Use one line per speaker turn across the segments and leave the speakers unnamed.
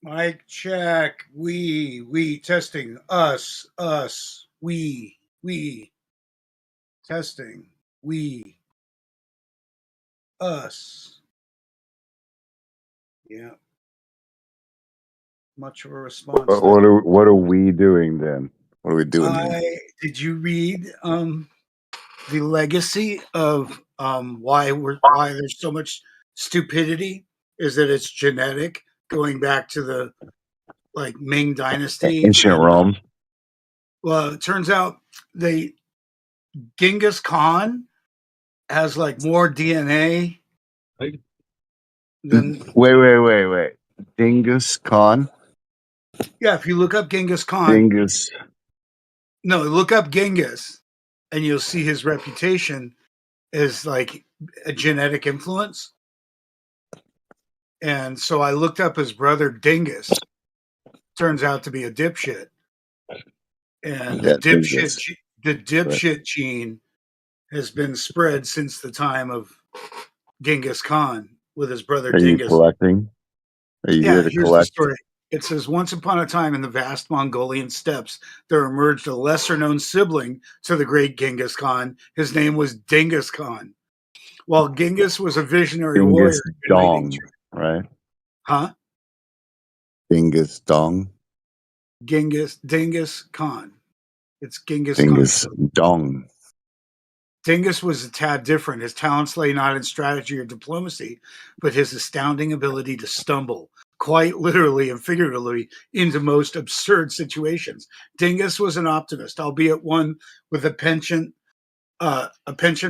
Mic check. We testing. Us. We testing. We, us. Yeah. Much of a response there.
What are we doing then? What are we doing then?
Did you read the legacy of why there's so much stupidity? Is that it's genetic, going back to the Ming Dynasty,
Ancient
and
Rome.
well, it turns out they Genghis Khan has more DNA than
Wait. Genghis Khan.
yeah. If you look up Genghis Khan,
Genghis.
no, look up Genghis, and you'll see his reputation is like a genetic influence. And so I looked up his brother Dingus. Turns out to be a dipshit, and
Yeah, Genghis.
the dipshit gene has been spread since the time of Genghis Khan with his brother
Are you
Dingus.
collecting? Are you here
Yeah,
to
here's the
collect?
story. It says, once upon a time in the vast Mongolian steppes, there emerged a lesser known sibling to the great Genghis Khan. His name was Dingus Khan. While Genghis was a visionary warrior,
Genghis Dong, right?
huh?
Genghis Dong.
Dingus Khan. It's Genghis Khan.
Genghis Dong.
Dingus was a tad different. His talents lay not in strategy or diplomacy, but his astounding ability to stumble, quite literally and figuratively, into most absurd situations. Dingus was an optimist, albeit one with a penchant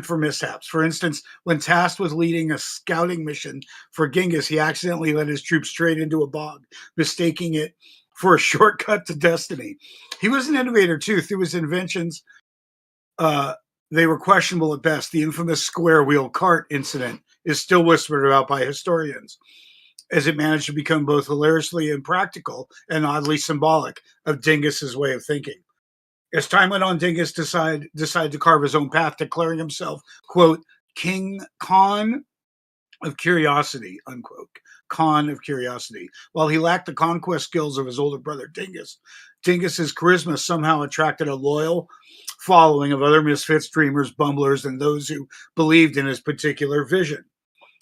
for mishaps. For instance, when tasked with leading a scouting mission for Genghis, he accidentally led his troops straight into a bog, mistaking it for a shortcut to destiny. He was an innovator too. Through his inventions, they were questionable at best. The infamous square wheel cart incident is still whispered about by historians, as it managed to become both hilariously impractical and oddly symbolic of Dingus's way of thinking. As time went on, Dingus decided to carve his own path, declaring himself, quote, King Khan of Curiosity, unquote. Khan of Curiosity. While he lacked the conquest skills of his older brother Dingus's charisma somehow attracted a loyal following of other misfits, dreamers, bumblers, and those who believed in his particular vision.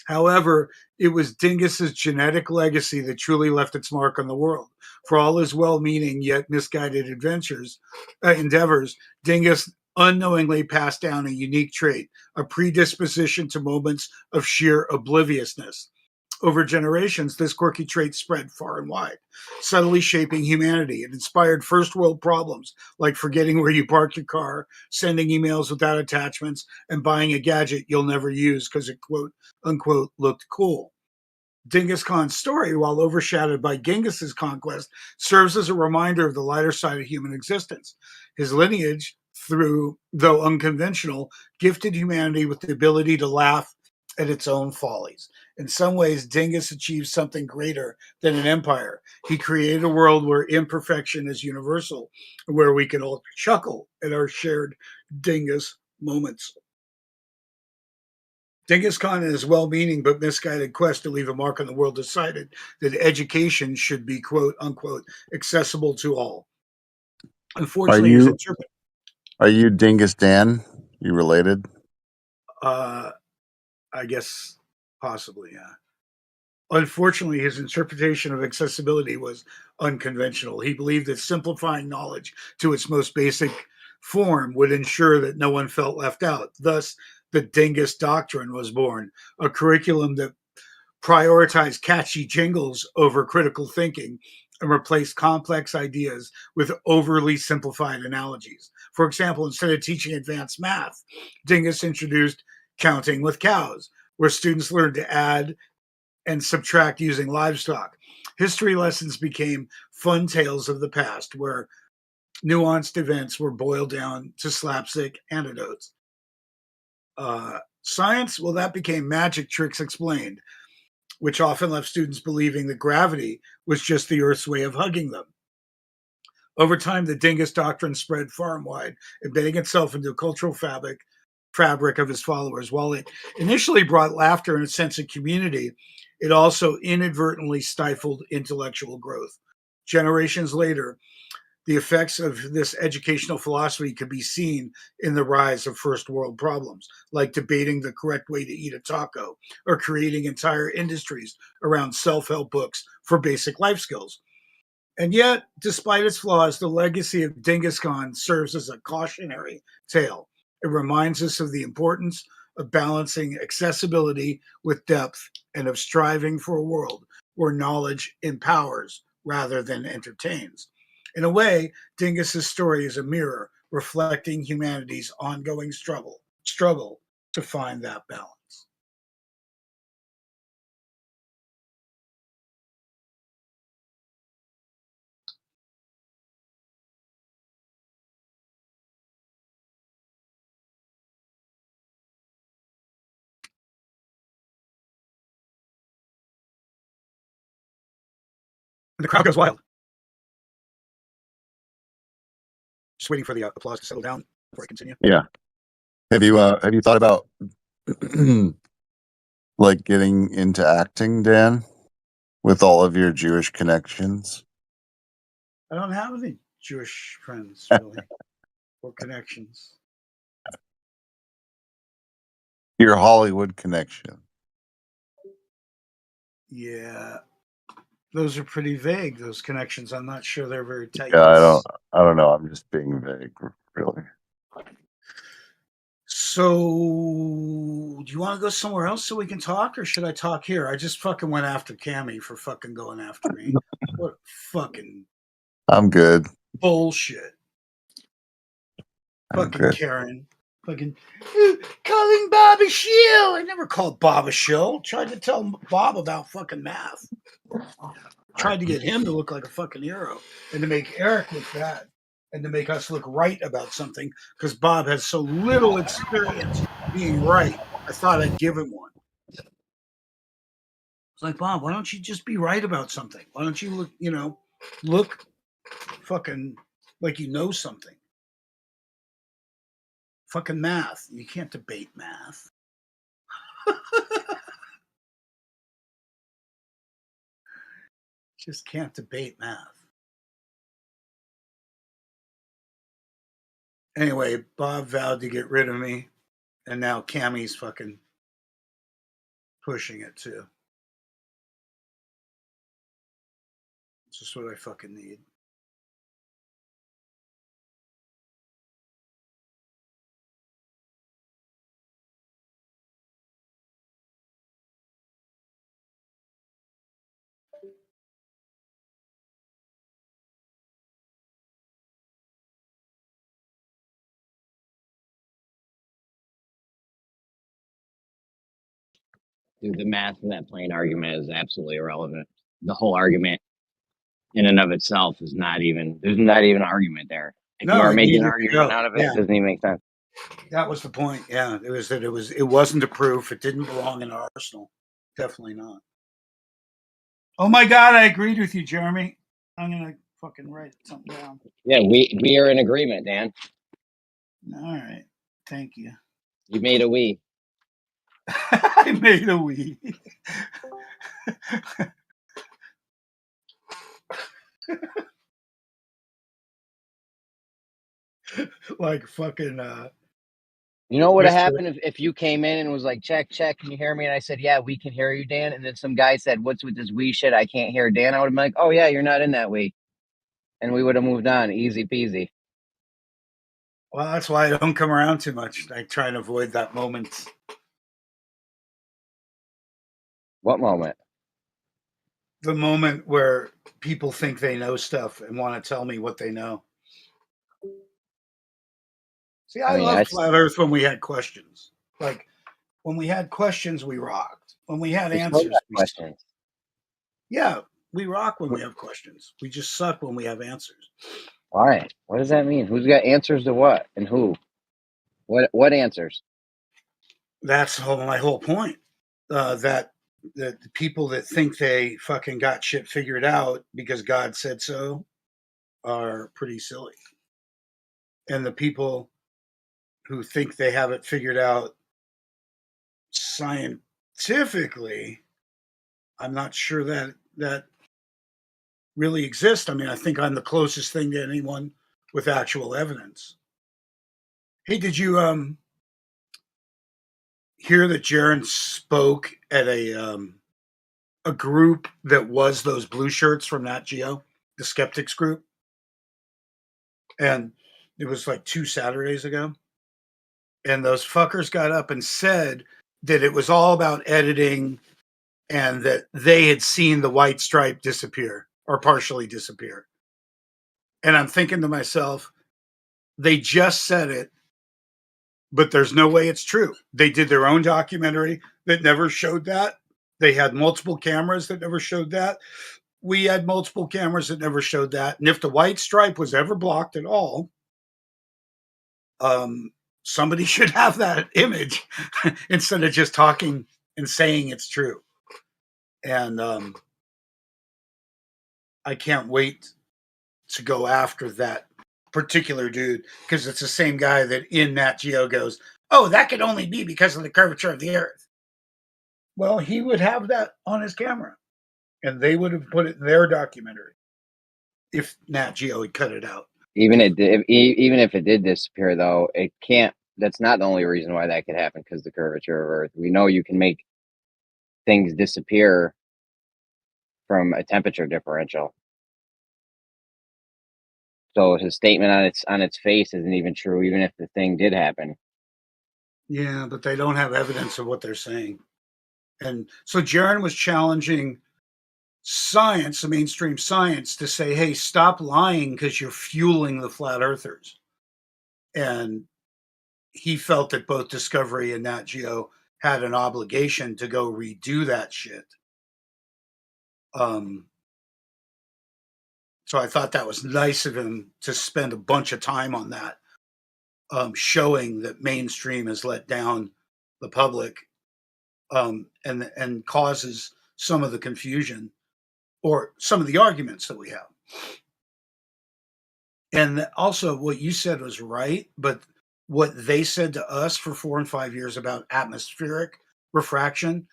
However, it was Dingus's genetic legacy that truly left its mark on the world. For all his well-meaning yet misguided endeavors, Dingus unknowingly passed down a unique trait, a predisposition to moments of sheer obliviousness. Over generations, this quirky trait spread far and wide, subtly shaping humanity. It inspired first world problems like forgetting where you park your car, sending emails without attachments, and buying a gadget you'll never use because it, quote unquote, looked cool. Dingus Khan's story, while overshadowed by Genghis's conquest, serves as a reminder of the lighter side of human existence. His lineage, though unconventional, gifted humanity with the ability to laugh at its own follies. In some ways, Dingus achieved something greater than an empire. He created a world where imperfection is universal, where we can all chuckle at our shared Dingus moments. Genghis Khan, in his well-meaning but misguided quest to leave a mark on the world, decided that education should be "quote unquote" accessible to all.
Are
Unfortunately,
you Dingus Dan? You related?
I guess possibly, yeah. Unfortunately, his interpretation of accessibility was unconventional. He believed that simplifying knowledge to its most basic form would ensure that no one felt left out. Thus, the Dingus Doctrine was born, a curriculum that prioritized catchy jingles over critical thinking and replaced complex ideas with overly simplified analogies. For example, instead of teaching advanced math, Dingus introduced counting with cows, where students learned to add and subtract using livestock. History lessons became fun tales of the past, where nuanced events were boiled down to slapstick anecdotes. Science, well, that became magic tricks explained, which often left students believing that gravity was just the Earth's way of hugging them. Over time, the Dingus doctrine spread far and wide, embedding itself into the cultural fabric of his followers. While it initially brought laughter and a sense of community, it also inadvertently stifled intellectual growth. Generations later, the effects of this educational philosophy could be seen in the rise of first world problems, like debating the correct way to eat a taco or creating entire industries around self help books for basic life skills. And yet, despite its flaws, the legacy of Genghis Khan serves as a cautionary tale. It reminds us of the importance of balancing accessibility with depth and of striving for a world where knowledge empowers rather than entertains. In a way, Dingus's story is a mirror reflecting humanity's ongoing struggle to find that balance. And the crowd goes wild. Just waiting for the applause to settle down before I continue.
Yeah. Have you thought about like getting into acting, Dan, with all of your Jewish connections?
I don't have any Jewish friends really or connections.
Your Hollywood connection.
Yeah, those are pretty vague. Those connections. I'm not sure they're very tight.
Yeah, I don't know. I'm just being vague, really.
So, do you want to go somewhere else so we can talk, or should I talk here? I just fucking went after Cammy for fucking going after me. What fucking
I'm good.
bullshit.
I'm
Fucking
good.
Karen. Fucking calling Bob a shill. I never called Bob a shill. Tried to tell Bob about fucking math. Tried to get him to look like a fucking hero and to make Eric look bad and to make us look right about something because Bob has so little experience being right. I thought I'd give him one. It's like, Bob, why don't you just be right about something? Why don't you look fucking like you know something? Fucking math. You can't debate math. Just can't debate math. Anyway, Bob vowed to get rid of me, and now Cammy's fucking pushing it too. It's just what I fucking need.
Dude, the math in that plane argument is absolutely irrelevant. The whole argument in and of itself is not even, there's not even an argument there. If you
No,
are
it
making an
needed to
argument
go.
out of it,
Yeah,
it doesn't even make sense.
that was the point. Yeah, it wasn't a proof. It didn't belong in our arsenal. Definitely not. Oh my god, I agreed with you, Jeremy. I'm gonna fucking write something down.
Yeah, we are in agreement, Dan.
All right, thank you.
You made a we.
I made a we. Like fucking
You know what would have
Mr.
happened if you came in and was like, check, can you hear me? And I said, yeah, we can hear you, Dan. And then some guy said, what's with this we shit? I can't hear Dan. I would have been like, oh, yeah, you're not in that we. And we would have moved on. Easy peasy.
Well, that's why I don't come around too much. I try and avoid that moment.
What moment?
The moment where people think they know stuff and want to tell me what they know. See, I
I mean,
loved Flat Earth when we had questions. Like when we had questions, we rocked. When we had
we still
answers,
got
we
questions.
yeah, we rock when we have questions. We just suck when we have answers.
Why? What does that mean? Who's got answers to what and who? What answers?
That's my whole point. That the people that think they fucking got shit figured out because God said so are pretty silly, and the people who think they have it figured out scientifically I'm not sure that really exists. I mean, I think I'm the closest thing to anyone with actual evidence. Hey, did you hear that Jaron spoke at a group that was those blue shirts from Nat Geo, the skeptics group? And it was like 2 Saturdays ago. And those fuckers got up and said that it was all about editing and that they had seen the white stripe disappear or partially disappear. And I'm thinking to myself, they just said it, but there's no way it's true. They did their own documentary that never showed that. They had multiple cameras that never showed that. We had multiple cameras that never showed that. And if the white stripe was ever blocked at all, somebody should have that image instead of just talking and saying it's true. And I can't wait to go after that particular dude because it's the same guy that in Nat Geo goes, "Oh, that could only be because of the curvature of the Earth." Well, he would have that on his camera, and they would have put it in their documentary if Nat Geo had cut it out.
Even if it did disappear, though, it can't. That's not the only reason why that could happen, because the curvature of Earth. We know you can make things disappear from a temperature differential. So his statement on its face isn't even true, even if the thing did happen.
Yeah, but they don't have evidence of what they're saying. And so Jaron was challenging science, the mainstream science, to say, hey, stop lying because you're fueling the flat earthers. And he felt that both Discovery and Nat Geo had an obligation to go redo that shit. So I thought that was nice of him to spend a bunch of time on that, showing that mainstream has let down the public, and causes some of the confusion or some of the arguments that we have. And also, what you said was right, but what they said to us for 4 and 5 years about atmospheric refraction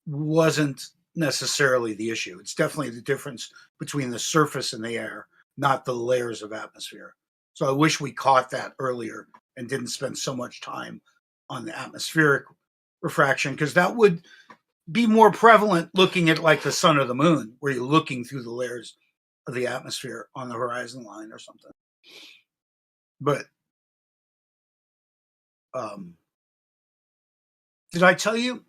wasn't necessarily the issue. It's definitely the difference between the surface and the air, not the layers of atmosphere. So I wish we caught that earlier and didn't spend so much time on the atmospheric refraction, because that would be more prevalent looking at like the sun or the moon, where you're looking through the layers of the atmosphere on the horizon line or something. But did I tell you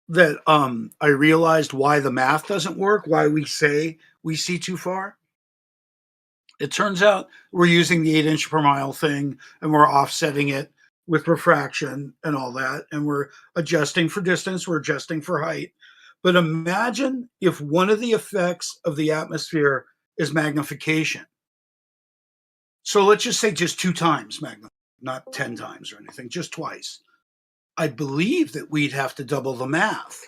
that I realized why the math doesn't work, why we say we see too far? It turns out we're using the 8-inch per mile thing and we're offsetting it with refraction and all that. And we're adjusting for distance, we're adjusting for height. But imagine if one of the effects of the atmosphere is magnification. So let's just say just 2 times magnification, not 10 times or anything, just twice. I believe that we'd have to double the math.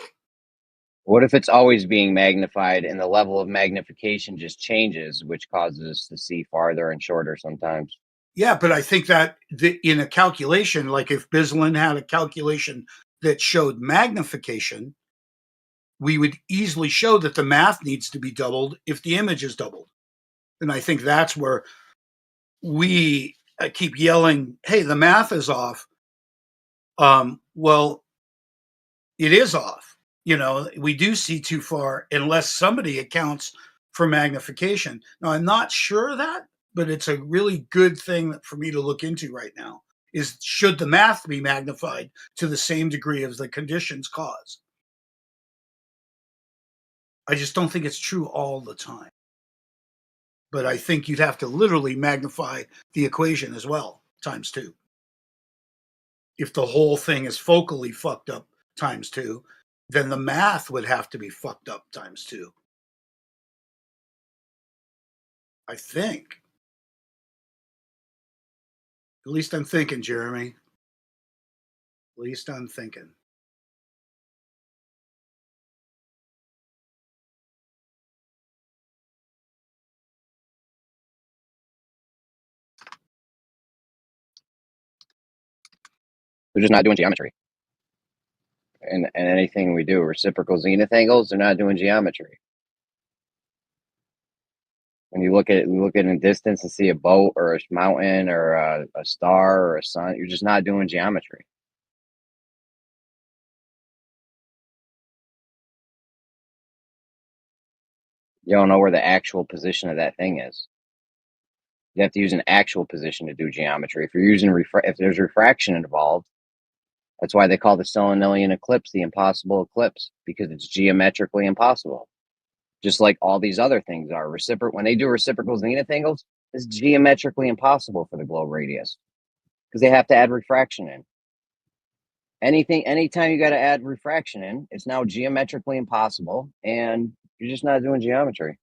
What if it's always being magnified and the level of magnification just changes, which causes us to see farther and shorter sometimes?
Yeah, but I think that in a calculation, like if Bislin had a calculation that showed magnification, we would easily show that the math needs to be doubled if the image is doubled. And I think that's where we keep yelling, hey, the math is off. Well, it is off. You know, we do see too far unless somebody accounts for magnification. Now, I'm not sure of that, but it's a really good thing for me to look into right now is, should the math be magnified to the same degree as the conditions cause? I just don't think it's true all the time. But I think you'd have to literally magnify the equation as well, times 2. If the whole thing is focally fucked up times 2, then the math would have to be fucked up times 2. I think. At least I'm thinking, Jeremy. At least I'm thinking.
We're just not doing geometry. and anything we do. Reciprocal zenith angles, they're not doing geometry. When you look at a distance and see a boat or a mountain or a star or a sun, you're just not doing geometry. You don't know where the actual position of that thing is. You have to use an actual position to do geometry. If you're using if there's refraction involved, that's why they call the Selenilian eclipse the impossible eclipse, because it's geometrically impossible. Just like all these other things are. When they do reciprocal zenith angles, it's geometrically impossible for the globe radius because they have to add refraction in. Anytime you got to add refraction in, it's now geometrically impossible, and you're just not doing geometry.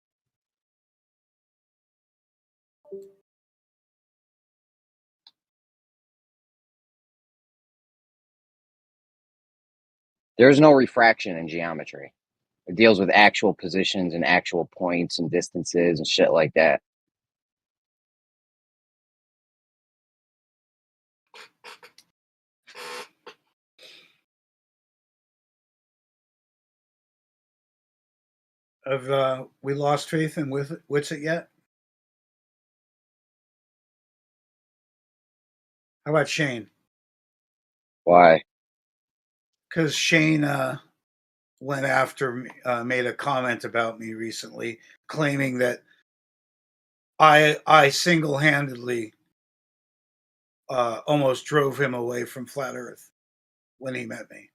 There's no refraction in geometry. It deals with actual positions and actual points and distances and shit like that.
Have we lost faith in Witsit yet? How about Shane?
Why?
Because Shane went after me, made a comment about me recently, claiming that I single-handedly almost drove him away from Flat Earth when he met me.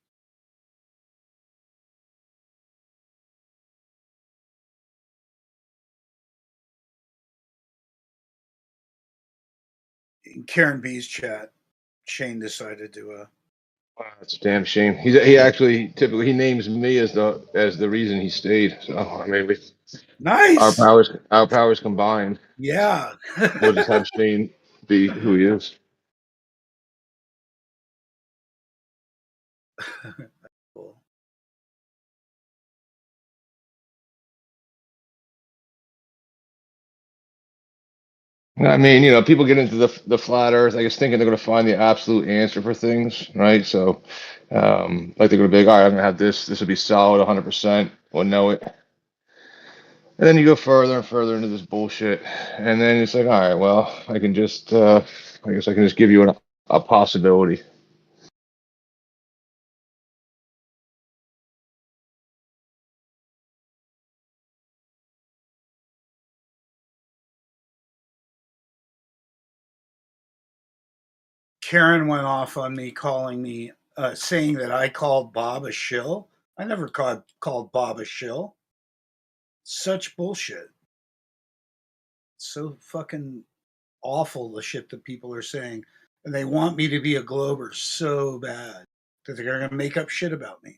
In Karen B's chat, Shane decided to.
Wow, that's a damn shame. He actually typically he names me as the reason he stayed. So I mean,
Nice.
our powers combined.
Yeah.
We'll just have Shane be who he is.
Cool.
I mean, people get into the flat Earth, I guess, thinking they're going to find the absolute answer for things, right? So, like they're going to be like, all right, I'm going to have this. This will be solid, 100%. We'll know it. And then you go further and further into this bullshit, and then it's like, all right, well, I guess I can just give you a possibility.
Karen went off on me, saying that I called Bob a shill. I never called Bob a shill. Such bullshit. So fucking awful, the shit that people are saying. And they want me to be a Glober so bad that they're going to make up shit about me.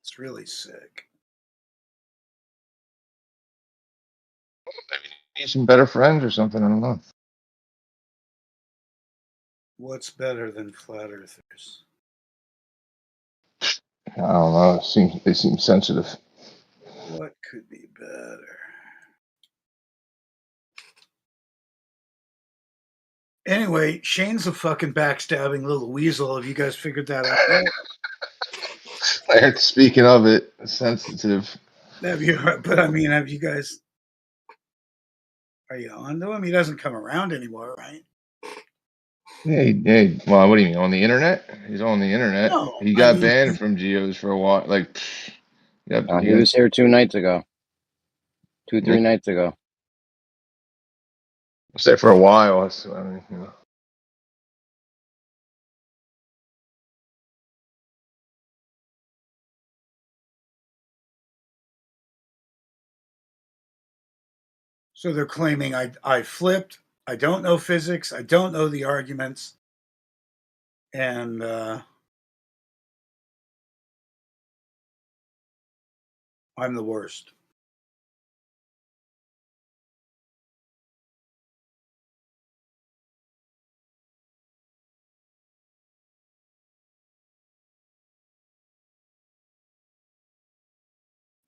It's really sick.
Maybe you need some better friends or something. I don't know.
What's better than flat earthers?
I don't know. They seem sensitive.
What could be better? Anyway, Shane's a fucking backstabbing little weasel. Have you guys figured that out yet?
Speaking of it, sensitive.
Have you guys? Are you on to him? He doesn't come around anymore, right?
Hey, well, what do you mean? On the internet? He's on the internet.
No,
He got banned from Geos for a while. Like,
He was here 2 nights ago. 3 nights ago.
Was there for a while. So, I mean,
So they're claiming I flipped. I don't know physics. I don't know the arguments. And I'm the worst.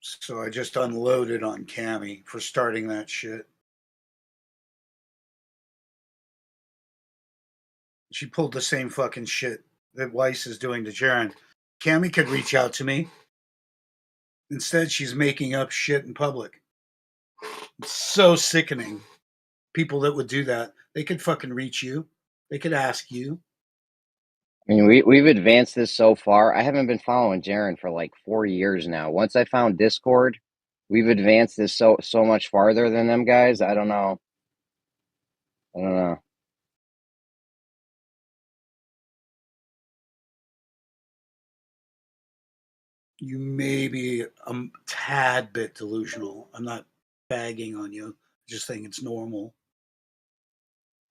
So I just unloaded on Cammy for starting that shit. She pulled the same fucking shit that Weiss is doing to Jaron. Cammy could reach out to me. Instead, she's making up shit in public. It's so sickening. People that would do that, they could fucking reach you. They could ask you.
I mean, we've advanced this so far. I haven't been following Jaron for like 4 years now. Once I found Discord, we've advanced this so much farther than them guys. I don't know.
You may be a tad bit delusional. I'm not bagging on you. Just saying it's normal.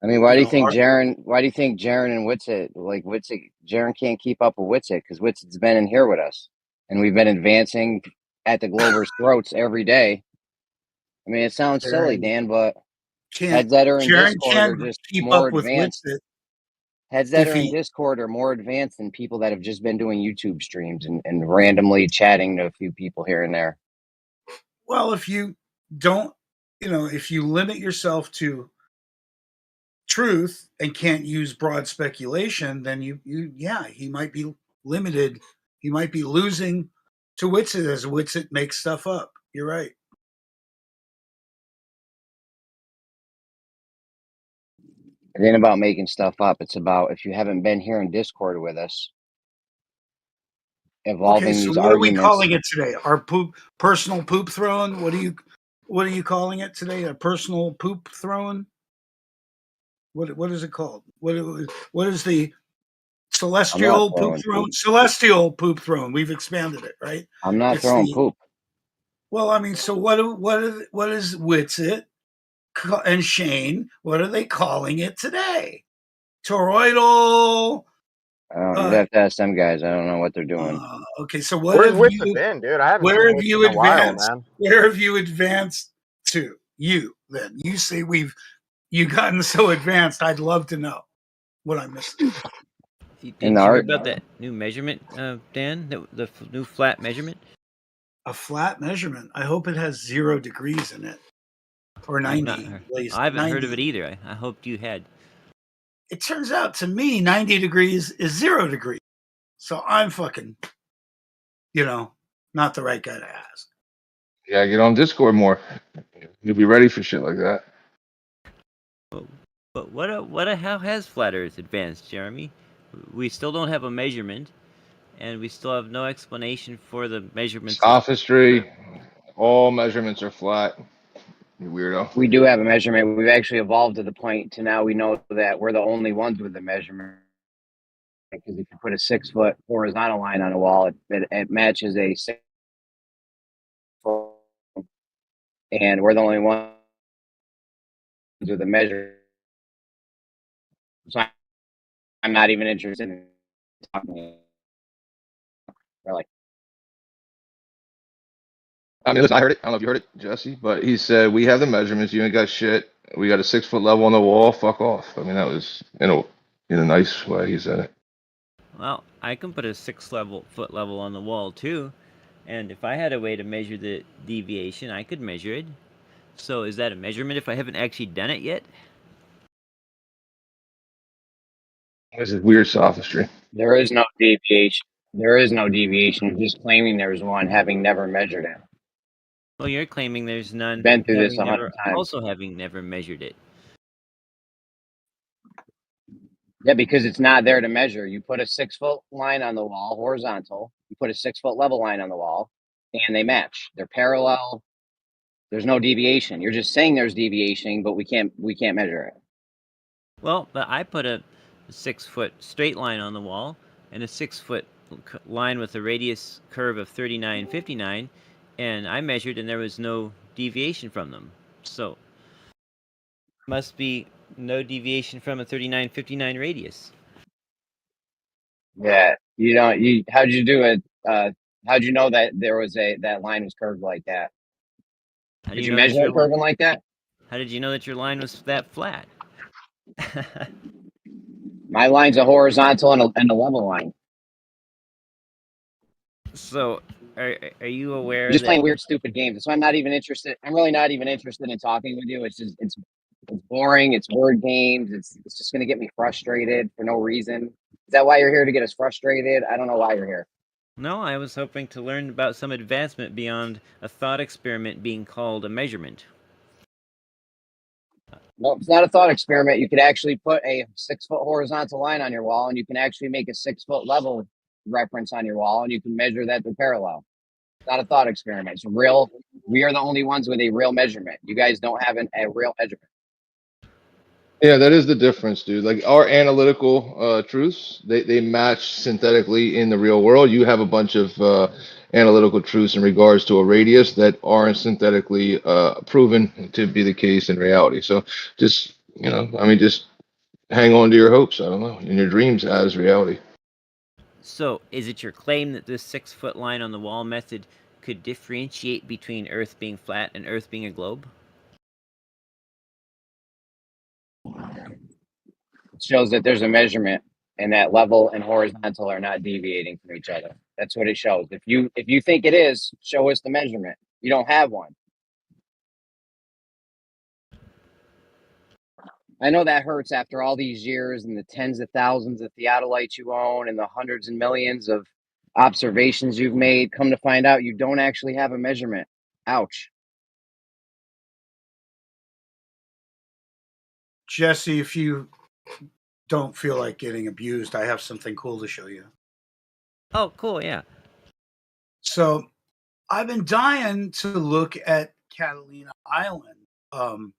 I mean, why do you think Jaron and Witsit, like Witsit, Jaron can't keep up with Witsit because Witsit's been in here with us, and we've been advancing at the Glover's throats every day. I mean, it sounds silly, Dan, but heads that are in Discord are just more advanced. Heads that are in Discord are more advanced than people that have just been doing YouTube streams and randomly chatting to a few people here and there.
Well, if you don't, if you limit yourself to truth and can't use broad speculation, then he might be limited. He might be losing to Witsit as Witsit makes stuff up. You're right.
It ain't about making stuff up. It's about, if you haven't been here in Discord with us, evolving these
what
arguments.
Are we calling it today? Our personal poop throwing? What are you calling it today? A personal poop throwing? What is it called? What is the celestial poop throne? Celestial poop throne. We've expanded it, right?
I'm not throwing poop.
Well, I mean, so what is Witsit and Shane? What are they calling it today? Toroidal.
You'd have to ask them guys. I don't know what they're doing.
Okay, so what
Where's
have
Witsit
you
been, dude? I haven't
where
seen
have
Witsit
you
in a while,
advanced?
man.
Where have you advanced to? You then. You say you've gotten so advanced. I'd love to know what I'm missing.
Did you hear about that new measurement, Dan? The new flat measurement?
A flat measurement. I hope it has 0 degrees in it. Or 90.
I haven't heard of it either. I hoped you had.
It turns out to me 90 degrees is 0 degrees. So I'm fucking, not the right guy to ask.
Yeah, get on Discord more. You'll be ready for shit like that.
But how has Flat Earth advanced, Jeremy? We still don't have a measurement, and we still have no explanation for the measurements.
Sophistry. All measurements are flat. You weirdo.
We do have a measurement. We've actually evolved to the point to now we know that we're the only ones with the measurement. Because if you put a 6-foot horizontal line on a wall, it matches a 6 foot, and we're the only ones with a measure. So I'm not even interested in talking. Really.
I mean, listen, I heard it. I don't know if you heard it, Jesse, but he said, we have the measurements. You ain't got shit. We got a 6-foot level on the wall. Fuck off. I mean, that was in a nice way he said it.
Well, I can put a 6-foot level on the wall too, and if I had a way to measure the deviation, I could measure it. So is that a measurement if I haven't actually done it yet?
This is weird sophistry.
There is no deviation. There is no deviation. You're just claiming there's one, having never measured it.
Well, you're claiming there's none.
Been through this 100 times.
Also having never measured it.
Yeah, because it's not there to measure. You put a 6-foot line on the wall, horizontal. You put a 6-foot level line on the wall, and they match. They're parallel. There's no deviation. You're just saying there's deviation, but we can't measure it.
Well, but I put a 6-foot straight line on the wall and a 6-foot line with a radius curve of 39.59, and I measured, and there was no deviation from them. So must be no deviation from a 39.59 radius.
Yeah, how'd you do it? How'd you know that that line was curved like that? Did you measure it curving like that?
How did you know that your line was that flat?
My line's a horizontal and a level line.
So, are you aware?
You're just playing weird, stupid games. So I'm not even interested. I'm really not even interested in talking with you. It's boring. It's word games. It's just going to get me frustrated for no reason. Is that why you're here, to get us frustrated? I don't know why you're here.
No, I was hoping to learn about some advancement beyond a thought experiment being called a measurement.
No, it's not a thought experiment. You could actually put a 6-foot horizontal line on your wall, and you can actually make a 6-foot level reference on your wall, and you can measure that to parallel. It's not a thought experiment. It's real. We are the only ones with a real measurement. You guys don't have a real measurement.
Yeah, that is the difference, dude. Like our analytical truths, they match synthetically in the real world. You have a bunch of analytical truths in regards to a radius that aren't synthetically proven to be the case in reality. So just, just hang on to your hopes. I don't know, in your dreams as reality.
So, is it your claim that this 6-foot line on the wall method could differentiate between Earth being flat and Earth being a globe?
It shows that there's a measurement, and that level and horizontal are not deviating from each other. That's what it shows. If you think it is, show us the measurement. You don't have one. I know that hurts after all these years and the tens of thousands of theodolites you own and the hundreds and millions of observations you've made. Come to find out, you don't actually have a measurement. Ouch.
Jesse, if you don't feel like getting abused, I have something cool to show you.
Oh, cool, yeah.
So I've been dying to look at Catalina Island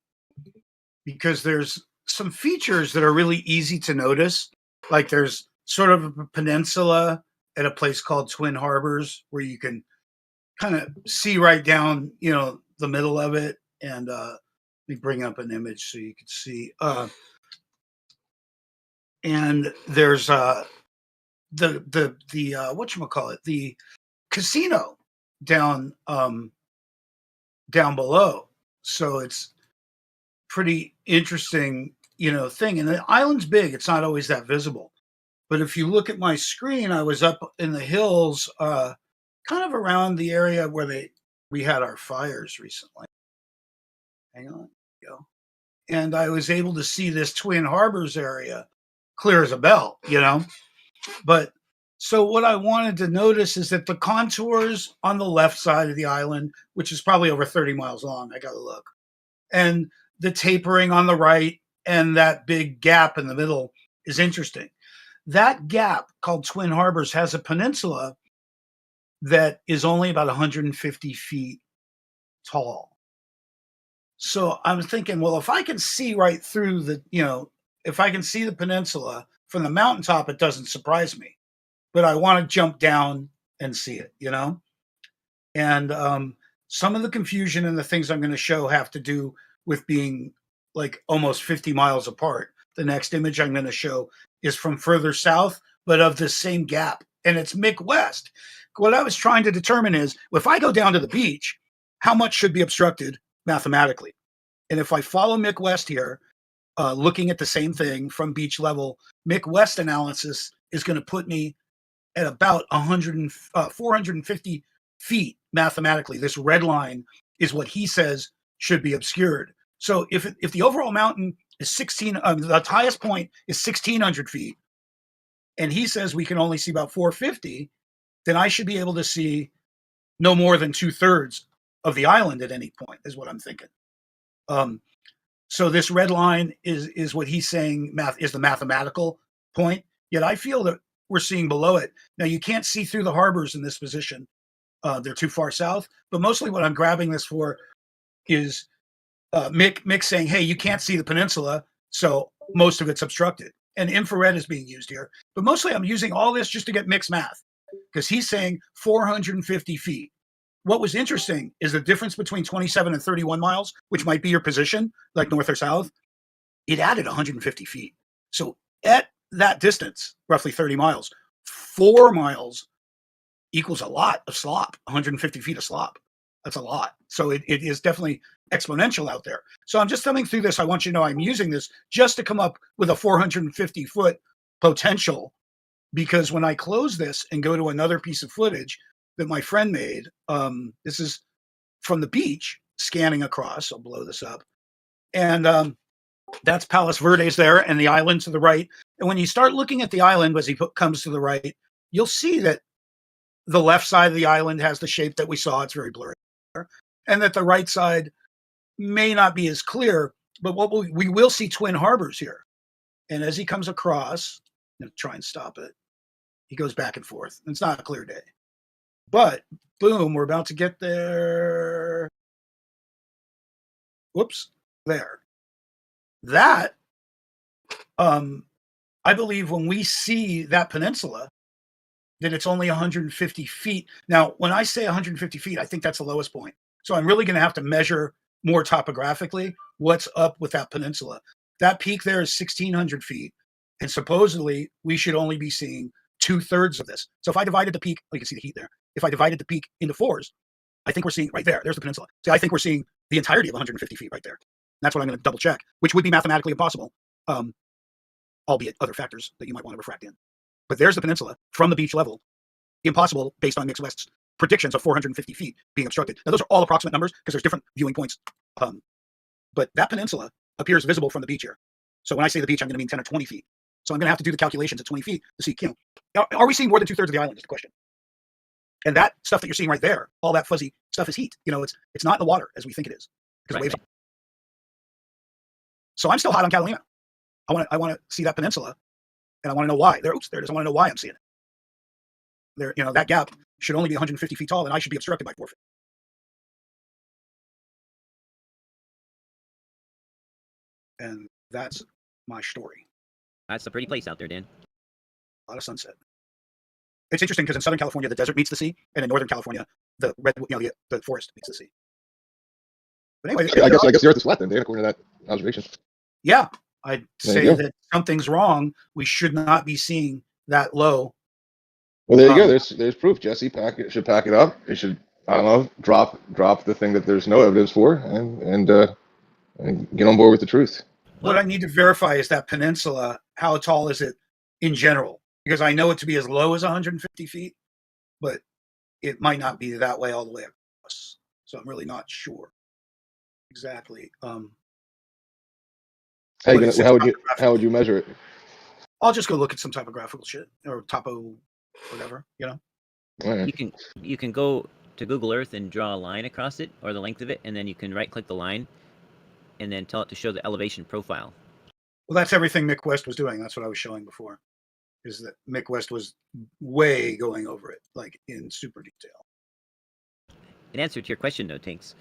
because there's some features that are really easy to notice. Like there's sort of a peninsula at a place called Twin Harbors where you can kind of see right down, the middle of it. And let me bring up an image so you can see. And there's the whatchamacallit, the casino down below. So it's pretty interesting, thing. And the island's big. It's not always that visible. But if you look at my screen, I was up in the hills, kind of around the area where we had our fires recently. Hang on. Go. And I was able to see this Twin Harbors area clear as a bell, But so what I wanted to notice is that the contours on the left side of the island, which is probably over 30 miles long, I got to look, and the tapering on the right and that big gap in the middle is interesting. That gap called Twin Harbors has a peninsula that is only about 150 feet tall. So I'm thinking, well, if I can see right through if I can see the peninsula from the mountaintop, it doesn't surprise me. But I want to jump down and see it, And some of the confusion and the things I'm going to show have to do with being like almost 50 miles apart. The next image I'm going to show is from further south, but of this same gap. And it's Mick West. What I was trying to determine is if I go down to the beach, how much should be obstructed mathematically? And if I follow Mick West here, looking at the same thing from beach level, Mick West analysis is going to put me at about 450 feet mathematically. This red line is what he says should be obscured. So if the overall mountain is the highest point is 1,600 feet, and he says we can only see about 450, then I should be able to see no more than 2/3 of the island at any point, is what I'm thinking. So this red line is what he's saying is the mathematical point. Yet I feel that we're seeing below it. Now you can't see through the harbors in this position. They're too far south. But mostly what I'm grabbing this for is Mick saying, hey, you can't see the peninsula, so most of it's obstructed. And infrared is being used here. But mostly I'm using all this just to get Mick's math, because he's saying 450 feet. What was interesting is the difference between 27 and 31 miles, which might be your position, like north or south. It added 150 feet. So at that distance, roughly 30 miles, 4 miles equals a lot of slop, 150 feet of slop. That's a lot. So it is definitely exponential out there. So I'm just thumbing through this. I want you to know I'm using this just to come up with a 450 foot potential, because when I close this and go to another piece of footage that my friend made, this is from the beach scanning across. I'll blow this up. And That's Palos Verdes there, and the island to the right. And when you start looking at the island as he comes to the right, you'll see that the left side of the island has the shape that we saw. It's very blurry. And that the right side may not be as clear, but what we will see twin harbors here. And as he comes across, I'm going to try and stop it. He goes back and forth. It's not a clear day. But, boom, we're about to get there. Whoops, there. That, I believe when we see that peninsula, that it's only 150 feet. Now, when I say 150 feet, I think that's the lowest point. So I'm really going to have to measure more topographically what's up with that peninsula. That peak there is 1,600 feet. And supposedly, we should only be seeing 2/3 of this. So if I divided the peak, you can see the heat there. If I divided the peak into 4s, I think we're seeing right there. There's the peninsula. See, I think we're seeing the entirety of 150 feet right there. That's what I'm going to double check, which would be mathematically impossible, albeit other factors that you might want to refract in. But there's the peninsula from the beach level. Impossible based on Mick West's predictions of 450 feet being obstructed. Now, those are all approximate numbers because there's different viewing points. But that peninsula appears visible from the beach here. So when I say the beach, I'm going to mean 10 or 20 feet. So I'm going to have to do the calculations at 20 feet to see, are we seeing more than 2/3 of the island is the question. And that stuff that you're seeing right there, all that fuzzy stuff is heat. It's not in the water as we think it is. Because waves. So I'm still hot on Catalina. I want to see that peninsula, and I want to know why. There it is. I want to know why I'm seeing it. There, that gap should only be 150 feet tall, and I should be obstructed by 4 feet. And that's my story.
That's a pretty place out there, Dan.
A lot of sunset. It's interesting because in Southern California, the desert meets the sea, and in Northern California, the forest meets the sea. But anyway,
I guess the Earth is flat then, Dan, according to that observation.
Yeah, I'd say that something's wrong. We should not be seeing that low.
Well, there you go. There's proof. Jesse should pack it up. It should, I don't know, drop the thing that there's no evidence for, and get on board with the truth.
What I need to verify is that peninsula. How tall is it in general? Because I know it to be as low as 150 feet, but it might not be that way all the way across. So I'm really not sure exactly.
How would you measure it?
I'll just go look at some typographical shit or topo, whatever.
Right.
You can go to Google Earth and draw a line across it or the length of it, and then you can right-click the line, and then tell it to show the elevation profile.
Well, that's everything Mick West was doing. That's what I was showing before. Is that Mick West was way going over it, like in super detail.
In answer to your question, though, Tinks,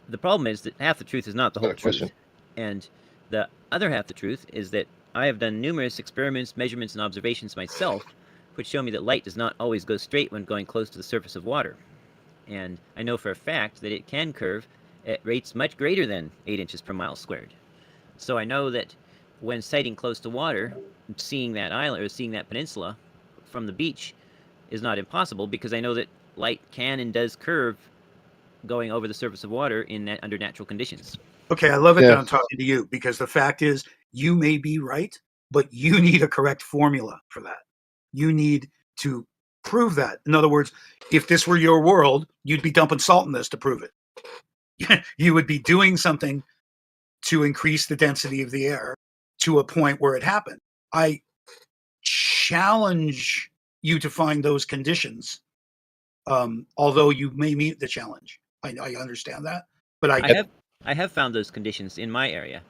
the problem is that half the truth is not the whole truth. And the other half the truth is that I have done numerous experiments, measurements, and observations myself, which show me that light does not always go straight when going close to the surface of water. And I know for a fact that it can curve at rates much greater than 8 inches per mile squared. So I know that when sighting close to water, seeing that island or seeing that peninsula from the beach is not impossible, because I know that light can and does curve going over the surface of water under natural conditions.
Okay, I love it that I'm talking to you, because the fact is you may be right, but you need a correct formula for that. You need to prove that. In other words, if this were your world, you'd be dumping salt in this to prove it. You would be doing something to increase the density of the air to a point where it happened. I challenge you to find those conditions, although you may meet the challenge. I understand that, but
I have found those conditions in my area.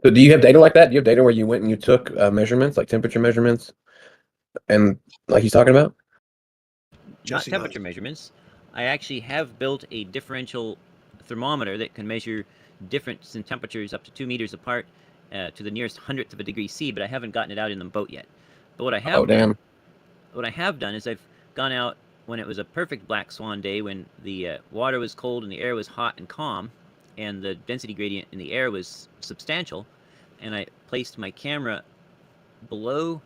So do you have data like that? Do you have data where you went and you took measurements, like temperature measurements, and like he's talking about?
Not temperature measurements. I actually have built a differential thermometer that can measure difference in temperatures up to 2 meters apart to the nearest 100th of a degree C, but I haven't gotten it out in the boat yet. But what I have done is I've gone out when it was a perfect black swan day, when the water was cold and the air was hot and calm, and the density gradient in the air was substantial, and I placed my camera below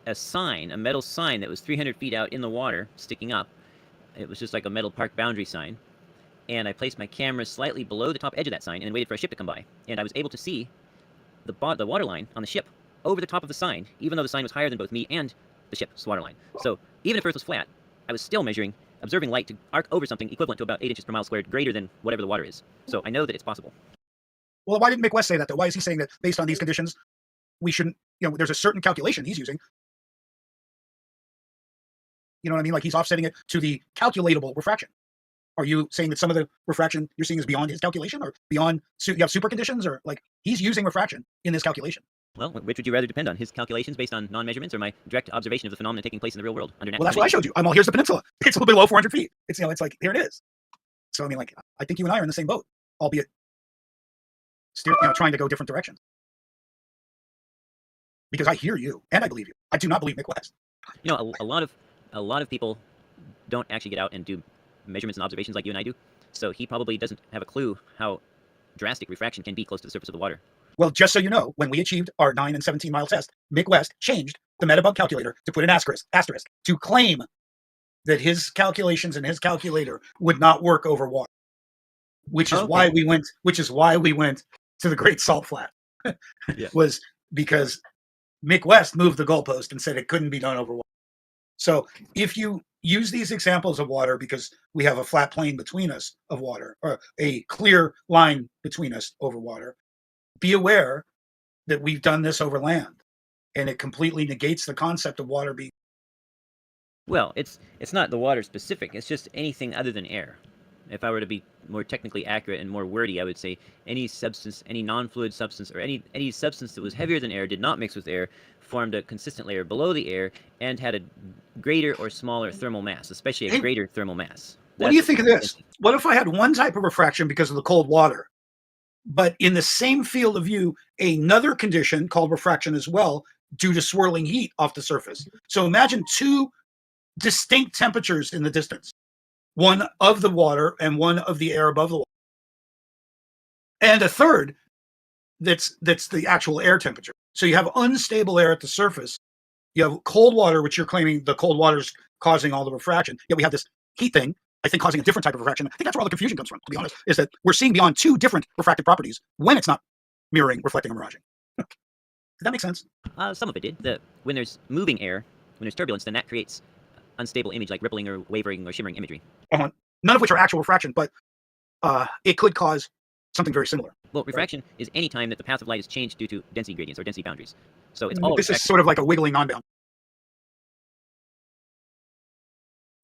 a metal sign that was 300 feet out in the water, sticking up. It was just like a metal park boundary sign. And I placed my camera slightly below the top edge of that sign and waited for a ship to come by. And I was able to see the water line on the ship over the top of the sign, even though the sign was higher than both me and the ship's water line. So even if Earth was flat, I was still measuring observing light to arc over something equivalent to about 8 inches per mile squared, greater than whatever the water is. So I know that it's possible.
Well, why didn't Mick West say that though? Why is he saying that based on these conditions, we shouldn't? There's a certain calculation he's using. You know what I mean? Like he's offsetting it to the calculatable refraction. Are you saying that some of the refraction you're seeing is beyond his calculation, or beyond? You have super conditions, or like he's using refraction in this calculation?
Well, which would you rather depend on? His calculations based on non-measurements, or my direct observation of the phenomena taking place in the real world under natural
Well, that's what I showed you. Here's the peninsula. It's a little below 400 feet. It's it's like here it is. So I mean, like I think you and I are in the same boat, albeit trying to go different directions. Because I hear you and I believe you. I do not believe Mick West.
A lot of people don't actually get out and do measurements and observations like you and I do. So he probably doesn't have a clue how drastic refraction can be close to the surface of the water.
Well, just so you know, when we achieved our 9 and 17 mile test, Mick West changed the metabug calculator to put an asterisk to claim that his calculations and his calculator would not work over water, which is why we went to the Great Salt Flat.
Yeah.
Was because Mick West moved the goalpost and said it couldn't be done over water. So if you use these examples of water, because we have a flat plane between us of water, or a clear line between us over water, be aware that we've done this over land, and it completely negates the concept of water being.
Well, it's not the water specific. It's just anything other than air. If I were to be more technically accurate and more wordy, I would say any substance, any non-fluid substance, or any substance that was heavier than air, did not mix with air, formed a consistent layer below the air, and had a greater or smaller thermal mass, especially a greater thermal mass.
What do you think of this? What if I had one type of refraction because of the cold water, but in the same field of view, another condition called refraction as well, due to swirling heat off the surface? So imagine two distinct temperatures in the distance. One of the water and one of the air above the water. And a third that's the actual air temperature. So you have unstable air at the surface. You have cold water, which you're claiming the cold water is causing all the refraction. Yet we have this heat thing, I think, causing a different type of refraction. I think that's where all the confusion comes from, to be honest, is that we're seeing beyond two different refractive properties when it's not mirroring, reflecting, or miraging. Does that make sense?
Some of it did. When there's moving air, when there's turbulence, then that creates unstable image like rippling or wavering or shimmering imagery.
None of which are actual refraction, but it could cause something very similar.
Well, refraction is any time that the path of light is changed due to density gradients or density boundaries. So it's all
this is sort of like a wiggling non-bound.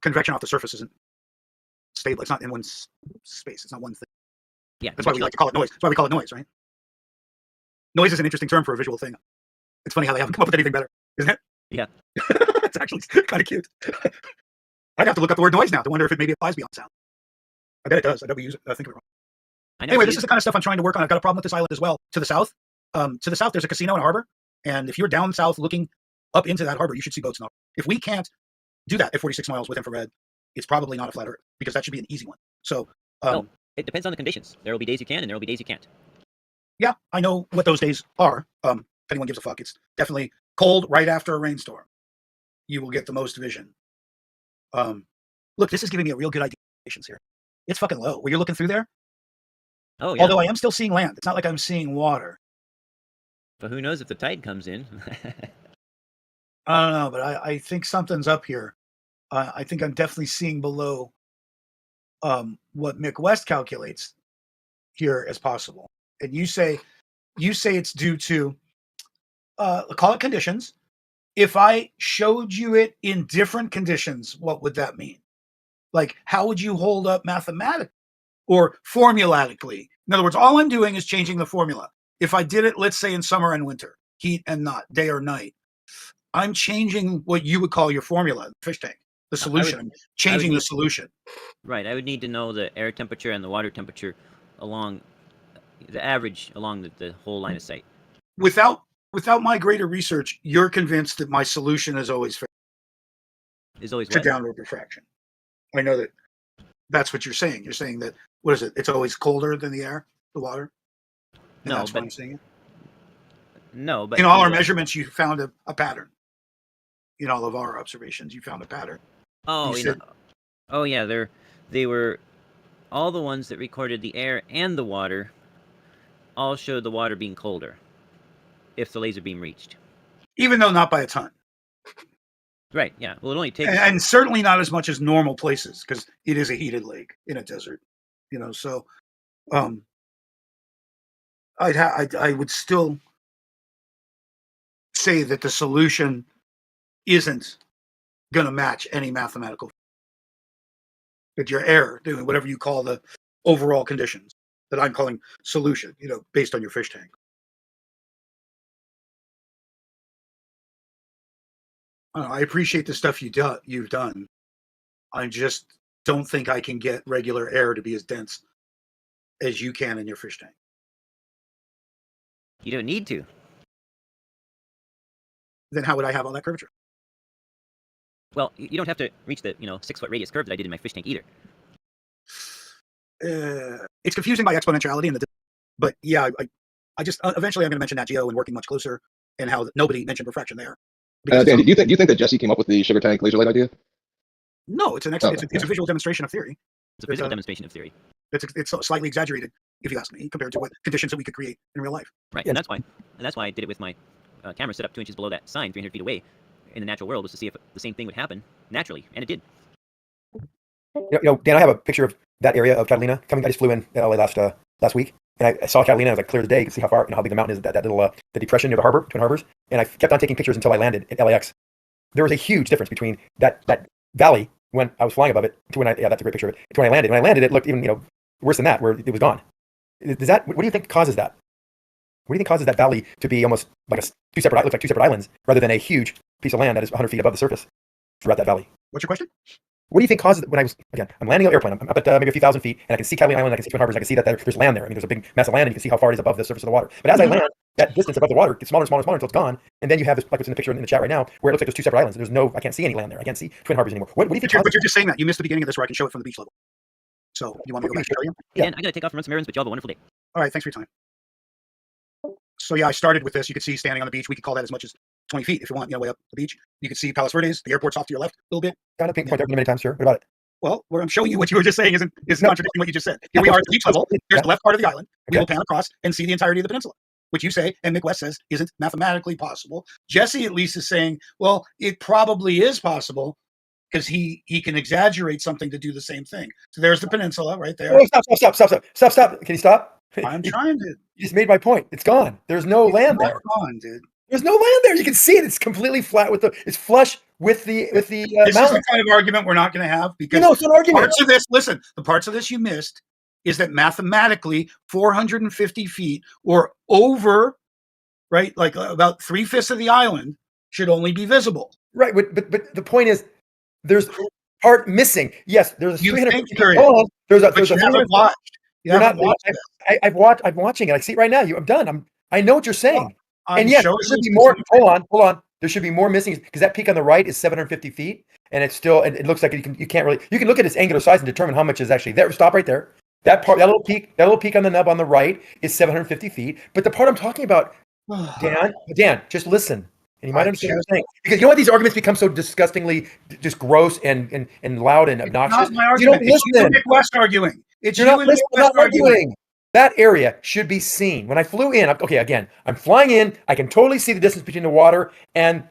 Convection off the surface isn't stable. It's not in one space. It's not one thing.
Yeah,
that's why we like to call it noise. That's why we call it noise, right? Noise is an interesting term for a visual thing. It's funny how they haven't come up with anything better, isn't it?
Yeah.
It's actually kind of cute. I'd have to look up the word noise now to wonder if it maybe applies beyond sound. I bet it does. I bet we use it. I think of it wrong. Anyway, this is the kind of stuff I'm trying to work on. I've got a problem with this island as well. To the south, there's a casino and a harbor. And if you're down south looking up into that harbor, you should see boats in the harbor. If we can't do that at 46 miles with infrared, it's probably not a flat Earth, because that should be an easy one. So,
it depends on the conditions. There will be days you can, and there will be days you can't.
Yeah, I know what those days are. If anyone gives a fuck, it's definitely cold right after a rainstorm. You will get the most vision. Look, this is giving me a real good idea here. It's fucking low. Where you're looking through there.
Oh, yeah.
Although I am still seeing land. It's not like I'm seeing water.
But who knows if the tide comes in?
I don't know, but I think something's up here. I think I'm definitely seeing below what Mick West calculates here as possible. And you say it's due to call it conditions. If I showed you it in different conditions, what would that mean? Like, how would you hold up mathematically or formulatically? In other words, all I'm doing is changing the formula. If I did it, let's say in summer and winter, heat and not, day or night, I'm changing what you would call your formula, the fish tank, the solution, changing the solution.
Right. I would need to know the air temperature and the water temperature along the average along the whole line of sight.
Without my greater research, you're convinced that my solution is always fair.
Is always
to downward refraction. I know that's what you're saying. You're saying that, what is it? It's always colder than the air, the water? And that's why I'm saying it?
No, but
in all our measurements, you found a pattern. In all of our observations, you found a pattern.
Oh, yeah. They were all the ones that recorded the air and the water all showed the water being colder if the laser beam reached.
Even though not by a ton.
Right. Yeah. Well, it only takes.
and certainly not as much as normal places because it is a heated lake in a desert. So I would still say that the solution isn't going to match any mathematical. That your error, doing whatever you call the overall conditions that I'm calling solution, based on your fish tank. I appreciate the stuff you've done. I just don't think I can get regular air to be as dense as you can in your fish tank.
You don't need to.
Then how would I have all that curvature?
Well, you don't have to reach the 6-foot radius curve that I did in my fish tank either.
It's confusing by exponentiality, but yeah, I just eventually I'm going to mention that geo and working much closer, and how nobody mentioned refraction there.
Dan, do you think that Jesse came up with the sugar tank laser light idea?
No, it's a visual demonstration of theory.
It's a physical demonstration of theory.
It's slightly exaggerated, if you ask me, compared to what conditions that we could create in real life.
Right, and that's why I did it with my camera set up 2 inches below that sign, 300 feet away, in the natural world, was to see if the same thing would happen naturally, and it did.
Dan, I have a picture of that area of Catalina coming. I just flew in LA last week, and I saw Catalina. I was like, clear as day. You can see how far, how big the mountain is. That little the depression near the harbor, Twin Harbors. And I kept on taking pictures until I landed at LAX. There was a huge difference between that valley when I was flying above it to when that's a great picture of it. To when I landed. When I landed, it looked even worse than that, where it was gone. What do you think causes that? What do you think causes that valley to be almost like two separate islands, rather than a huge piece of land that is 100 feet above the surface throughout that valley?
What's your question?
What do you think causes it? I'm landing on an airplane. I'm up at maybe a few thousand feet, and I can see Catalina Island, I can see Twin Harbors, I can see that there's land there. I mean, there's a big mass of land, and you can see how far it is above the surface of the water. But as I land, that distance above the water gets smaller and smaller and smaller until it's gone. And then you have this, like what's in the picture in the chat right now, where it looks like there's 2 separate islands. I can't see any land there. I can't see Twin Harbors anymore. What do you think?
But you're just saying that. You missed the beginning of this where I can show it from the beach level. So you want me to go back and show you?
Yeah. And I got to take off and run some errands, but y'all have a wonderful day.
All right, thanks for your time. So yeah, I started with this. You could see standing on the beach. We could call that as much as 20 feet if you want, way up the beach. You could see Palos Verdes. The airport's off to your left a little bit.
Got a pink point there many times, sure. What about it?
Well, where I'm showing you what you were just saying is contradicting what you just said. Here we are at the beach level. Here's the left part of the island. We will pan across and see the entirety of the peninsula, which you say, and Mick West says, isn't mathematically possible. Jesse at least is saying, well, it probably is possible because he can exaggerate something to do the same thing. So there's the peninsula right there.
Oh, stop. Can you stop?
I'm trying to.
You just made my point. It's gone. There's no land there.
Gone, dude.
There's no land there. You can see it. It's completely flat it's flush with the
This
mountain.
is the kind of argument we're not going to have because
it's an argument.
The parts of this you missed is that mathematically 450 feet or over, right, like about 3/5 of the island should only be visible.
Right, but the point is, there's part missing. Yes, there's a 350 feet. Hold on. There's
you haven't watched.
You're not watching. I'm watching it. I see it right now. I'm done. I know what you're saying. And yes, there should be more. Hold on. There should be more missing because that peak on the right is 750 feet, and it's still. It looks like you can look at its angular size and determine how much is actually there. Stop right there. That little peak on the nub on the right is 750 feet. But the part I'm talking about, Dan, just listen, and you might understand what I'm saying. Because you know what, these arguments become so disgustingly just gross and loud and obnoxious.
It's not my argument.
You don't listen.
It's Mick West arguing.
You're not listening. I'm not arguing. That area should be seen. When I flew in, I'm flying in. I can totally see the distance between the water and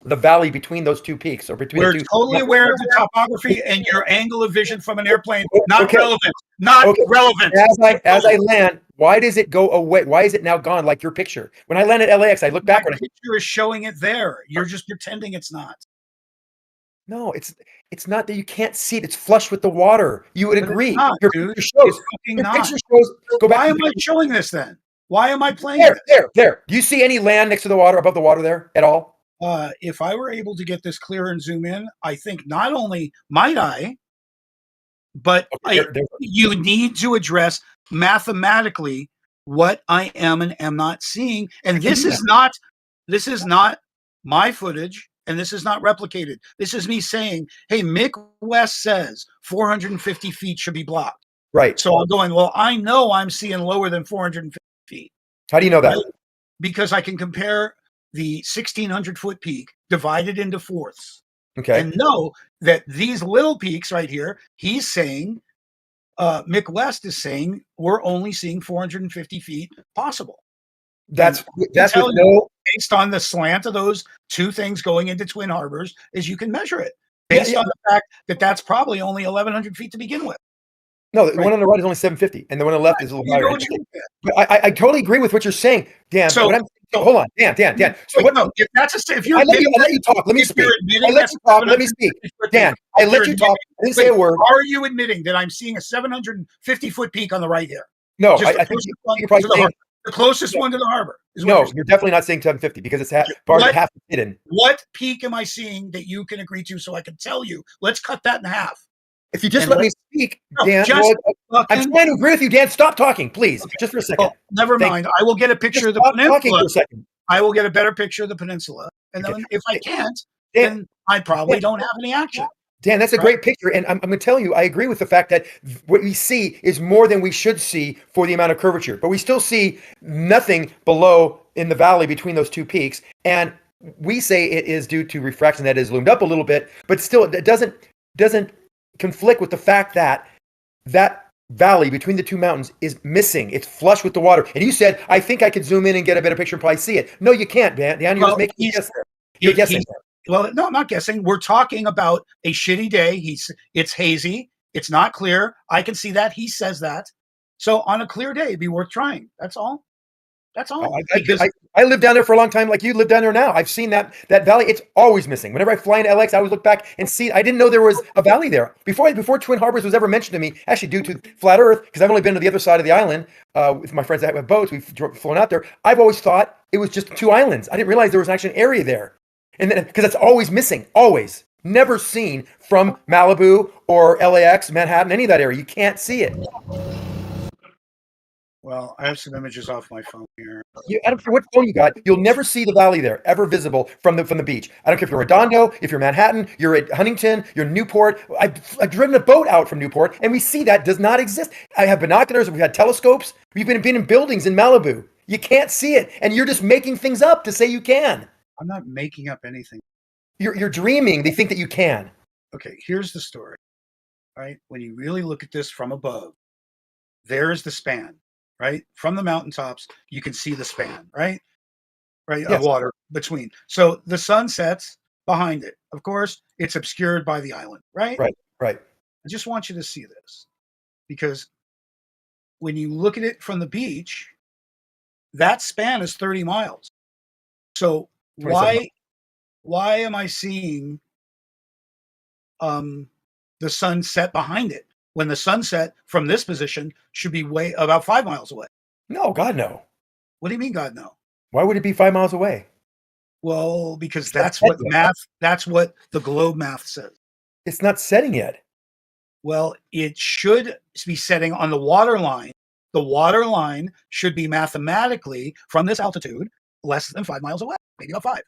the valley between those 2 peaks. Or between
We're totally aware of the topography and your angle of vision from an airplane. Not relevant. Not relevant.
As I land, why does it go away? Why is it now gone like your picture? When I land at LAX, I look back.
The picture is showing it there. You're just pretending it's not.
No, it's not that you can't see it. It's flush with the water. You would agree.
Your
picture shows. Go back.
Why am I showing this then? Why am I playing
there? Do you see any land next to the water, above the water there at all?
If I were able to get this clear and zoom in, I think not only might I, but you need to address mathematically what I am and am not seeing. And this is not my footage. And this is not replicated. This is me saying, hey, Mick West says 450 feet should be blocked.
Right.
So I'm going, well, I know I'm seeing lower than 450 feet.
How do you know that?
Right? Because I can compare the 1,600-foot peak divided into fourths.
Okay.
And know that these little peaks right here, he's saying, Mick West is saying, we're only seeing 450 feet possible.
That's with
no, based on the slant of those two things going into Twin Harbors, is you can measure it based on the fact that that's probably only 1,100 feet to begin with.
No, the one on the right is only 750, and the one on the left is a little higher. But I totally agree with what you're saying, Dan.
So,
hold on, Dan. So
wait, no, if you're
I let you talk. Let me speak. I let you talk. Let me speak, Dan. I let you talk. I didn't say a word.
Are you admitting that I'm seeing a 750-foot peak on the right here?
No, I think you're probably saying
the closest one to the harbor.
No, you're definitely not saying 750 because it's half hidden.
What peak am I seeing that you can agree to so I can tell you? Let's cut that in half.
If you just let me speak, Dan, I'm trying to agree with you, Dan. Stop talking, please, just for a second.
Well, never mind. I will get a picture of the peninsula. For a second. I will get a better picture of the peninsula, and then if I can't, then I probably don't have any action.
Dan, that's a great picture, and I'm going to tell you, I agree with the fact that what we see is more than we should see for the amount of curvature, but we still see nothing below in the valley between those two peaks, and we say it is due to refraction that is loomed up a little bit, but still it doesn't conflict with the fact that that valley between the two mountains is missing. It's flush with the water. And you said, I think I could zoom in and get a better picture and probably see it. No, you can't, Dan. You're just making a guess there. You're guessing.
Well, no, I'm not guessing. We're talking about a shitty day. It's hazy. It's not clear. I can see that. He says that. So on a clear day, it'd be worth trying. That's all. That's all.
I lived down there for a long time, like you live down there now. I've seen that valley. It's always missing. Whenever I fly into LX, I always look back and see. I didn't know there was a valley there before Twin Harbors was ever mentioned to me. Actually, due to flat Earth, because I've only been to the other side of the island with my friends that have boats. We've flown out there. I've always thought it was just two islands. I didn't realize there was actually an area there, and then because it's always missing, always never seen from Malibu or LAX, Manhattan, any of that area. You can't see it.
Well, I have some images off my phone here.
I don't care what phone you got. You'll never see the valley there ever visible from the beach. I don't care if you're Redondo, if you're Manhattan, you're at Huntington, you're Newport. I've driven a boat out from Newport, and we see that does not exist. I have binoculars. We've had telescopes. We've been in buildings in Malibu. You can't see it, and you're just making things up to say you can.
I'm not making up anything.
You're dreaming. They think that you can.
Okay, here's the story. Right, when you really look at this from above, there is the span. Right? From the mountaintops, you can see the span, right? Right? Yes. Of water between. So the sun sets behind it. Of course, it's obscured by the island, right?
Right.
I just want you to see this because when you look at it from the beach, that span is 30 miles. So why am I seeing the sun set behind it? When the sunset from this position should be about 5 miles away.
No, God, no.
What do you mean, God, no?
Why would it be 5 miles away?
Well, because that's what the globe math says.
It's not setting yet.
Well, it should be setting on the water line. The water line should be mathematically from this altitude less than 5 miles away, maybe about 5.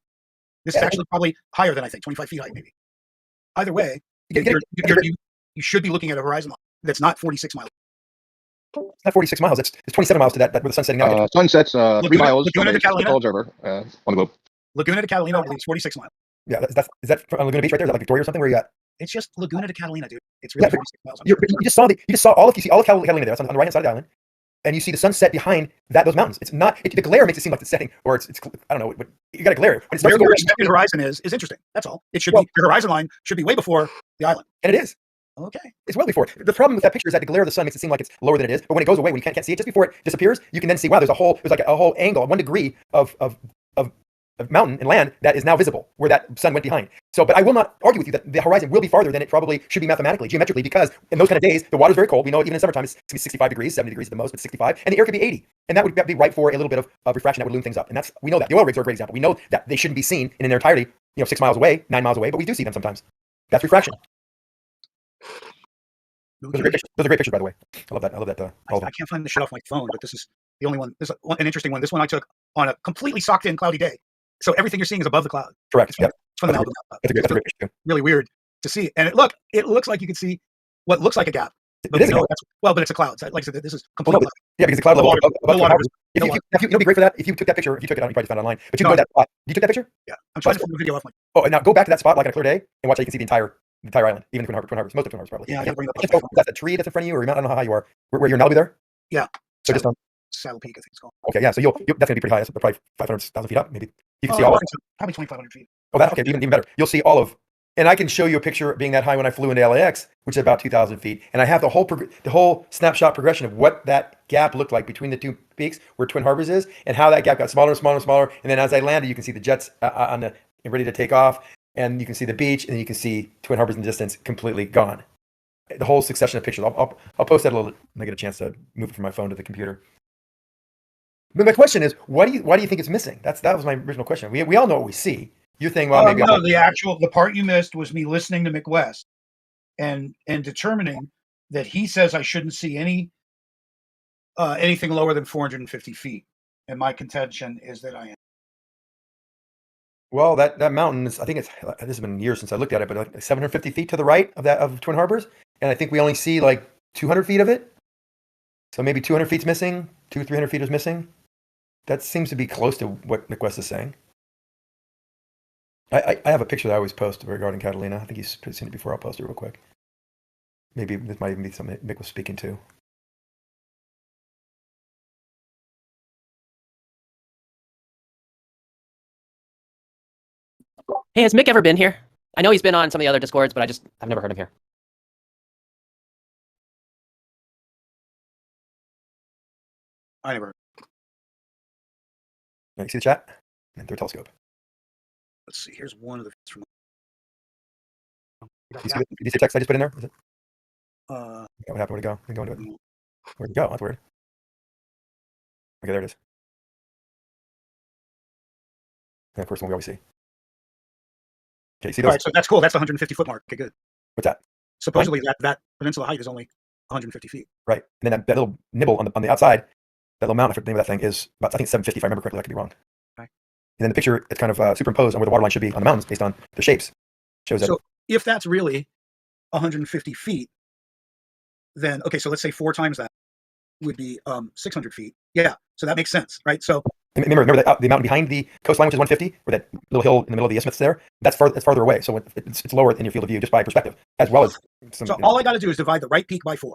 This is actually probably higher than I think, 25 feet high, maybe. Either way, you should be looking at a horizon line that's not 46 miles.
It's not 46 miles. It's 27 miles to that where the sun's setting out.
Sunset's 3 miles
Laguna de Catalina.
Observer on the globe.
Laguna de Catalina, I believe, is 46 miles.
Yeah, is that on Laguna Beach right there? Is that like Victoria or something? Where you at?
It's just Laguna de Catalina, dude. It's really 46 miles.
You just saw all of Catalina there. That's on the right hand side of the island, and you see the sunset behind those mountains. It's not. The glare makes it seem like it's setting, or it's I don't know. But you got a glare.
Where your expected horizon is interesting. That's all. It should be your horizon line should be way before the island,
and it is.
Okay.
It's well before. The problem with that picture is that the glare of the sun makes it seem like it's lower than it is. But when it goes away, when you can't see it, just before it disappears, you can then see, wow, there's like a whole angle, 1 degree of mountain and land that is now visible where that sun went behind. So, but I will not argue with you that the horizon will be farther than it probably should be mathematically, geometrically, because in those kind of days, the water's very cold. We know even in summertime, it's 65 degrees, 70 degrees at the most, but 65, and the air could be 80. And that would be right for a little bit of refraction that would loom things up. And we know that. The oil rigs are a great example. We know that they shouldn't be seen in their entirety, 6 miles away, 9 miles away, but we do see them sometimes. That's refraction. Those are great pictures, by the way. I love that.
I can't find the shit off my phone, but this is the only one. This is an interesting one. This one I took on a completely socked in cloudy day. So everything you're seeing is above the cloud.
Correct.
It's from the Malibu.
That's a great picture.
Really weird to see. And it looks like you can see what looks like a gap. But
it is
but it's a cloud. Like I said, this is completely
yeah, because the cloud level above
water.
It'd be great for that. If you took that picture, you probably found it online. But you can go to that spot. You took that picture?
Yeah. I'm trying to find the video off my.
Oh, and now go back to that spot like on a clear day and watch how you can see the entire island, even Twin Harbors, most of Twin Harbors probably.
Yeah,
that's a tree that's in front of you, or I don't know how high you are. Where you're in Malibu there?
Yeah.
So just
Saddle Peak, I think it's called.
Okay, yeah. So you'll that's gonna be pretty high. That's probably 500,000 feet up, maybe. You can see
I
all of
think so. Probably 2,500 feet.
Oh, that okay, even better. You'll see all of, and I can show you a picture being that high when I flew into LAX, which is about 2,000 feet, and I have the whole snapshot progression of what that gap looked like between the two peaks where Twin Harbors is, and how that gap got smaller and smaller and smaller. And then as I landed, you can see the jets ready to take off, and you can see the beach, and you can see Twin Harbors in the distance, completely gone. The whole succession of pictures. I'll post that a little when I get a chance to move it from my phone to the computer. But my question is, why do you think it's missing? That was my original question. We all know what we see. You're thinking, well, maybe
no, the part you missed was me listening to McWest and determining that he says I shouldn't see anything lower than 450 feet, and my contention is that I am.
Well, that mountain is, I think this has been years since I looked at it, but like 750 feet to the right of Twin Harbors, and I think we only see like 200 feet of it. So maybe 200 feet's missing, 200-300 feet is missing. That seems to be close to what McWest is saying. I have a picture that I always post regarding Catalina. I think he's seen it before. I'll post it real quick. Maybe this might even be something Mick was speaking to.
Hey, has Mick ever been here? I know he's been on some of the other Discords, but I've never heard him here.
I never.
You see the chat? And through a telescope.
Let's see. Here's one of the.
Did you see the text I just put in there? Is it?
What
happened? Where'd it go? Go into it. Where'd it go? That's weird. Okay, there it is. Yeah, first one we always see. Okay, you see those?
All right, so that's cool. That's the 150-foot mark. Okay, good.
What's that?
Supposedly that peninsula height is only 150 feet.
Right. And then that little nibble on the outside, that little mountain, I forget the name of that thing, is about, I think, 750 if I remember correctly. I could be wrong.
Okay.
And then the picture, it's kind of superimposed on where the waterline should be on the mountains based on the shapes. Shows that.
So if that's really 150 feet, then, okay, so let's say 4 times that would be 600 feet. Yeah, so that makes sense, right? So
remember that the mountain behind the coastline, which is 150, or that little hill in the middle of the isthmus there, that's farther away. So it's lower in your field of view just by perspective, as well as some,
so all I got to do is divide the right peak by 4.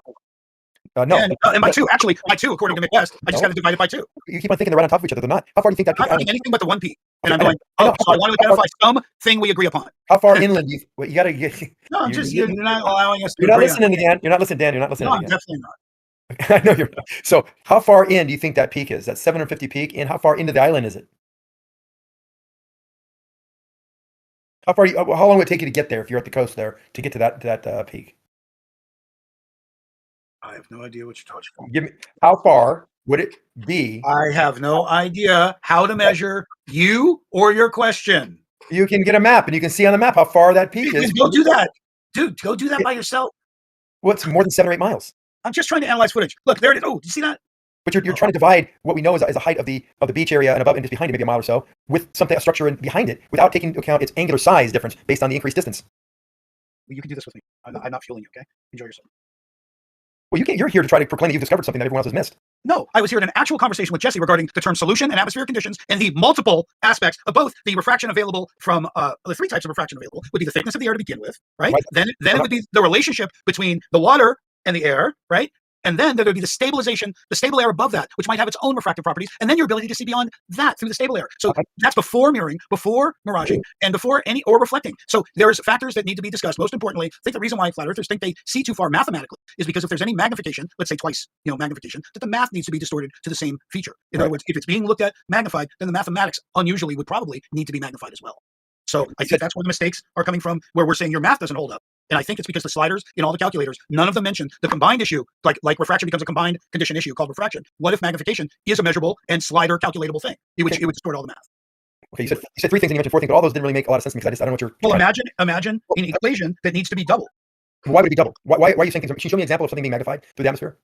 No.
And by 2, actually, by 2, according to McWest, I just got to divide it by 2.
You keep on thinking they're right on top of each other. They're not. How far do you think that peak?
I'm not thinking anything but the one peak. And I'm going, so I want to identify something we agree upon.
How far inland do you got to get?
No, you're not allowing us to.
You're not listening again. You're not listening, Dan. You're not listening.
No,
again.
I'm definitely not.
I know you're not. So how far in do you think that peak is? That 750 peak, and how far into the island is it? How long would it take you to get there if you're at the coast there to get to that peak?
I have no idea what you're talking about.
Give me, how far would it be?
I have no idea how to measure you or your question.
You can get a map and you can see on the map how far that peak is.
Go do that. Dude, go do that by yourself.
What's more than 7 or 8 miles?
I'm just trying to analyze footage. Look, there it is. Oh, do you see that?
But you're trying to divide what we know is a height of the beach area and above and just behind it, maybe a mile or so, with a structure behind it, without taking into account its angular size difference based on the increased distance.
Well, you can do this with me. I'm not fueling you, okay? Enjoy yourself.
Well, you're here to try to proclaim that you've discovered something that everyone else has missed.
No, I was here in an actual conversation with Jesse regarding the term solution and atmospheric conditions and the multiple aspects of both the refraction available from the 3 types of refraction available would be the thickness of the air to begin with, right? Then it would be the relationship between the water and the air, right? And then there would be the stabilization, the stable air above that, which might have its own refractive properties, and then your ability to see beyond that through the stable air. So that's before mirroring, before miraging, and before or reflecting. So there's factors that need to be discussed. Most importantly, I think the reason why flat earthers think they see too far mathematically is because if there's any magnification, let's say twice, magnification, that the math needs to be distorted to the same feature. In other words, if it's being looked at magnified, then the mathematics unusually would probably need to be magnified as well. So I think that's where the mistakes are coming from, where we're saying your math doesn't hold up. And I think it's because the sliders in all the calculators, none of them mention the combined issue, like refraction becomes a combined condition issue called refraction. What if magnification is a measurable and slider calculatable thing? It would distort all the math.
Okay, you said 3 things and you mentioned 4 things, but all those didn't really make a lot of sense to me because I don't know what you're.
Well, imagine an equation that needs to be doubled.
Why would it be doubled? Why are you saying things? Can you show me an example of something being magnified through the atmosphere?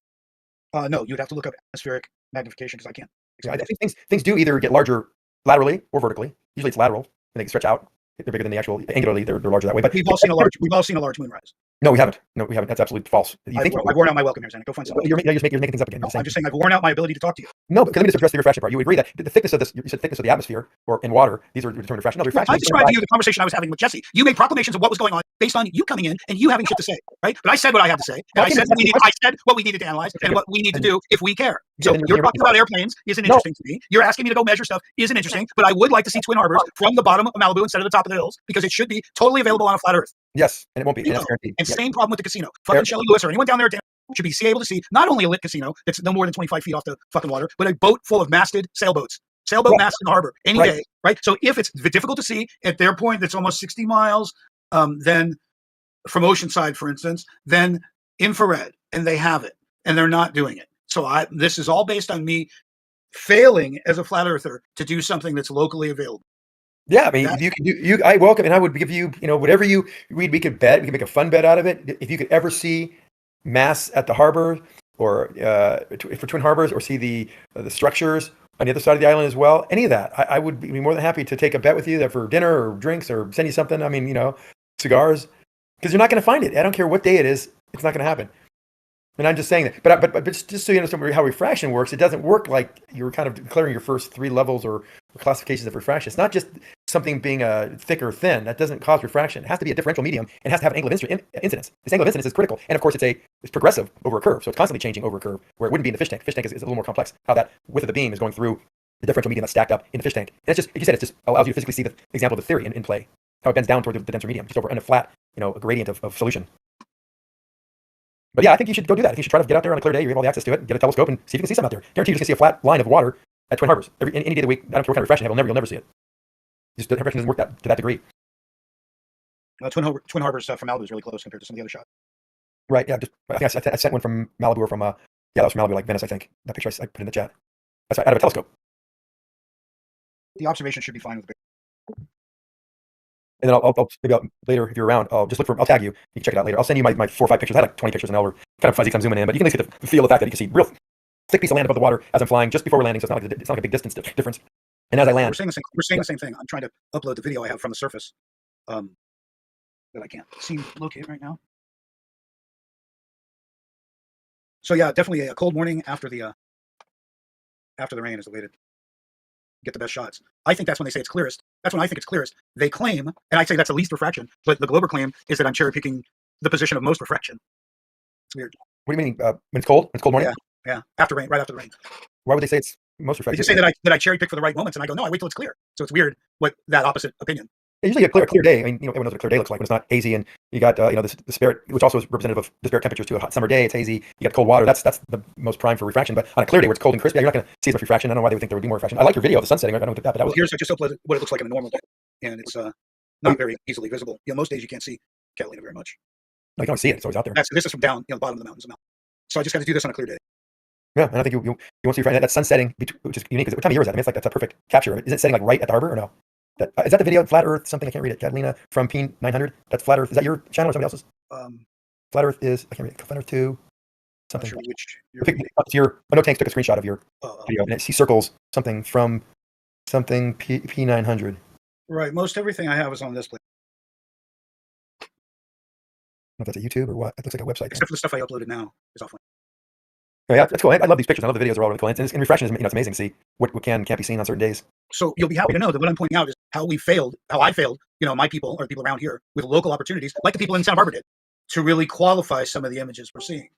No, you'd have to look up atmospheric magnification because I can't.
I think things do either get larger laterally or vertically. Usually it's lateral, and they can stretch out. They're bigger than the actual angularly. They're larger that way. But
we've all seen a large moonrise.
No, we haven't. That's absolutely false.
I've worn out my welcome here, Zanick. Go find something.
You're just making things up again.
No, I'm just saying I've worn out my ability to talk to you.
No, because let me just address the refraction part. You agree that the thickness of this, you said thickness of the atmosphere or in water, these are determined refraction. No, refraction.
I described to you the conversation I was having with Jesse. You made proclamations of what was going on based on you coming in and you having shit to say, right? But I said what I had to say. And I said what we needed to analyze and what we need to do if we care. So you're talking about airplanes isn't interesting to me. You're asking me to go measure stuff isn't interesting, but I would like to see Twin Harbors from the bottom of Malibu instead of the top of the hills because it should be totally available on a flat Earth.
Yes, and it won't be. And,
and same problem with the casino. Fucking Shelley Lewis or anyone down there should be able to see not only a lit casino that's no more than 25 feet off the fucking water, but a boat full of masted sailboats. Sailboat mast in the harbor any day, right? So if it's difficult to see at their point that's almost 60 miles, then from Oceanside, for instance, then infrared, and they have it, and they're not doing it. So this is all based on me failing as a flat earther to do something that's locally available.
Yeah, I mean, you can do. I welcome, and I would give you, whatever you read. We could bet. We could make a fun bet out of it. If you could ever see masts at the harbor, or for Twin Harbors, or see the structures on the other side of the island as well, any of that, I would be more than happy to take a bet with you that for dinner or drinks or send you something. I mean, cigars, because you're not going to find it. I don't care what day it is. It's not going to happen. And I'm just saying that, but just so you understand how refraction works, it doesn't work like you're kind of declaring your first 3 levels or classifications of refraction. It's not just something being thick or thin. That doesn't cause refraction. It has to be a differential medium and it has to have an angle of incidence. This angle of incidence is critical. And of course, it's progressive over a curve. So it's constantly changing over a curve where it wouldn't be in the fish tank. Fish tank is a little more complex. How that width of the beam is going through the differential medium that's stacked up in the fish tank. And it's just, like you said, it just allows you to physically see the example of the theory in play. How it bends down toward the denser medium, just over in a flat, a gradient of solution. But yeah, I think you should go do that. I think you should try to get out there on a clear day. You have all the access to it. Get a telescope and see if you can see something out there. Guarantee you can see a flat line of water at Twin Harbors any day of the week. I don't care what kind of refraction you have. You'll never see it. Just the refraction doesn't work to that degree.
Twin Harbors from Malibu is really close compared to some of the other shots.
Right. Yeah. I think I sent one from Malibu or from that was from Malibu, like Venice. I think that picture I put in the chat. That's out of a telescope.
The observation should be fine with the.
And then I'll maybe later, if you're around, I'll tag you. You can check it out later. I'll send you my 4 or 5 pictures. I had like 20 pictures and all were kind of fuzzy because I'm zooming in, but you can at least get the feel of the fact that you can see real thick piece of land above the water as I'm flying just before we're landing. So it's not like a big distance difference. And as I land,
we're saying the same thing. I'm trying to upload the video I have from the surface that I can't seem to locate right now. So yeah, definitely a cold morning after the rain is the way to get the best shots. I think that's when they say it's clearest. That's when I think it's clearest. They claim, and I say that's the least refraction, but the Glober claim is that I'm cherry picking the position of most refraction. It's weird.
What do you mean? When it's cold? When it's cold morning?
Yeah. Right after the rain.
Why would they say it's most refraction?
They just say that I cherry pick for the right moments, and I go, no, I wait till it's clear. So it's weird what that opposite opinion.
Usually a clear day. I mean, everyone knows what a clear day looks like when it's not hazy, and you got the spirit, which also is representative of the spirit temperatures to a hot summer day. It's hazy. You got cold water. That's the most prime for refraction. But on a clear day where it's cold and crisp, you're not going to see as much refraction. I don't know why they would think there would be more refraction. I like your video of the sun setting. I don't know what that, but that was.
Here's I just uploaded what it looks like on a normal day, and it's not very easily visible. Most days you can't see Catalina very much.
No, you don't see it. It's always out there.
This is from down, the bottom of the mountains. So I just got to do this on a clear day.
Yeah, and I think you want to see that sun setting, which is unique. Because what time of year is that? I mean, it's like that's a perfect capture of it. Is it setting like right at the harbor or no? Is that the video? Flat Earth something? I can't read it. Catalina from P900. That's Flat Earth. Is that your channel or somebody else's? Flat Earth is, I can't read it. Flat Earth 2. Something.
Sure
No Tanks took a screenshot of your video, and he circles something from something P900.
Right. Most everything I have is on this place.
I don't know if that's a YouTube or what. It looks like a website.
Except for the stuff I uploaded now is offline.
Oh, yeah, that's cool. I love these pictures. I love the videos are all really cool. And refraction is, it's amazing to see what can and can't be seen on certain days.
So you'll be happy to know that what I'm pointing out is how I failed, my people or the people around here with local opportunities, like the people in Santa Barbara did, to really qualify some of the images we're seeing.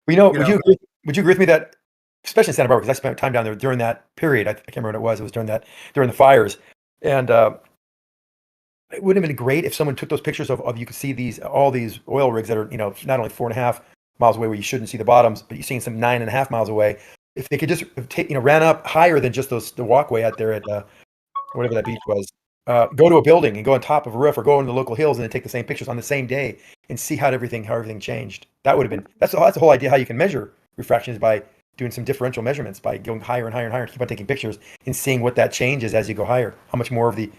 Well, would you agree with me that, especially in Santa Barbara, because I spent time down there during that period, I can't remember what it was. It was during the fires. And it would have been great if someone took those pictures of you could see all these oil rigs that are, not only 4.5 miles away where you shouldn't see the bottoms, but you're seeing some 9.5 miles away. If they could just ran up higher than just the walkway out there at whatever that beach was, go to a building and go on top of a roof or go into the local hills and then take the same pictures on the same day and see how everything changed. That would have been that's the whole idea how you can measure refraction is by doing some differential measurements, by going higher and higher and higher and keep on taking pictures and seeing what that changes as you go higher. How much more of the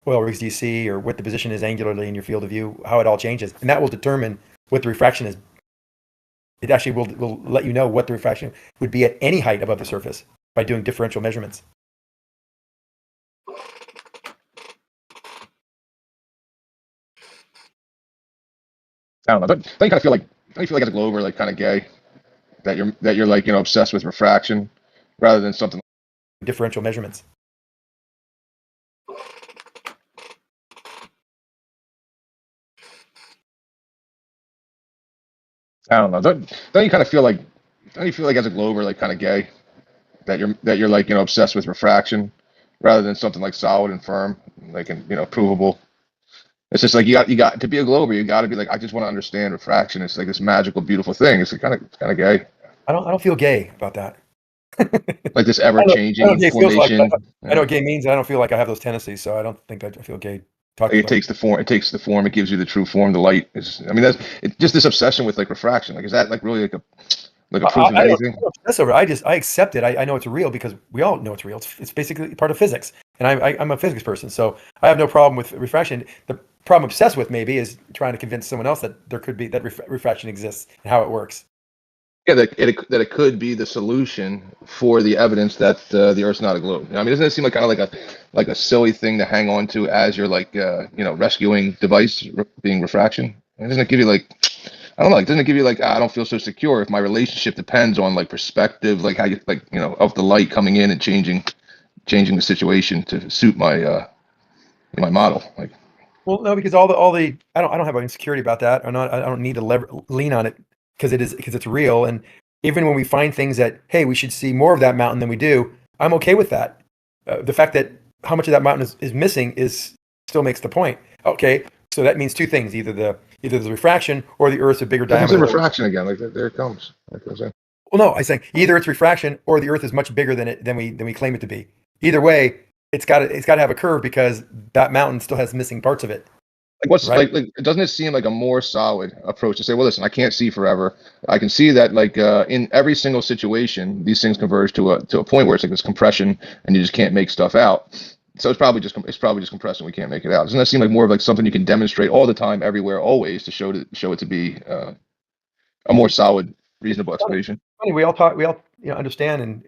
oil rigs do you see, or what the position is angularly in your field of view, how it all changes, and that will determine what the refraction is. It actually will let you know what the refraction would be at any height above the surface by doing differential measurements.
I don't know. Don't you kind of feel like as a glober, like kind of gay, that you're like obsessed with refraction rather than something
differential measurements.
I don't know. Don't you kind of feel like as a glober, like kind of gay, that you're like, obsessed with refraction rather than something like solid and firm, like, and, provable. It's just like you got to be a glober. You got to be like, I just want to understand refraction. It's like this magical, beautiful thing. It's kind of gay.
I don't feel gay about that.
Like this ever changing formation.
I know what gay means. I don't feel like I have those tendencies, so I don't think I feel gay.
Like it takes the form. It takes the form. It gives you the true form. The light is. I mean, that's just this obsession with like refraction. Like, is that like really like a proof of anything?
I accept it. I know it's real because we all know it's real. It's basically part of physics, and I'm a physics person, so I have no problem with refraction. The problem I'm obsessed with maybe is trying to convince someone else that there could be that refraction exists and how it works.
Yeah, that it could be the solution for the evidence that the Earth's not a globe. I mean, doesn't it seem like kind of like a silly thing to hang on to as your like rescuing device being refraction? And doesn't it give you like, I don't know, like doesn't it give you like, I don't feel so secure if my relationship depends on like perspective, like how you like of the light coming in and changing the situation to suit my my model. Like,
well, no, because all the I don't have insecurity about that. I don't need to lean on it because it's real. And even when we find things that, hey, we should see more of that mountain than we do, I'm okay with that. The fact that how much of that mountain is missing still makes the point. Okay, so that means two things: either there's refraction or the Earth's a bigger diameter.
It's refraction again. Like there it comes. Like I was saying.
Well, no, I think either it's refraction or the Earth is much bigger than we claim it to be. Either way, it's got to have a curve because that mountain still has missing parts of it.
Like what's right? like doesn't it seem like a more solid approach to say, well, listen, I can't see forever. I can see that like in every single situation, these things converge to a point where it's like this compression and you just can't make stuff out. So it's probably just compressing. We can't make it out. Doesn't that seem like more of like something you can demonstrate all the time, everywhere, always to show it to be a more solid, reasonable explanation?
Funny, we all understand, and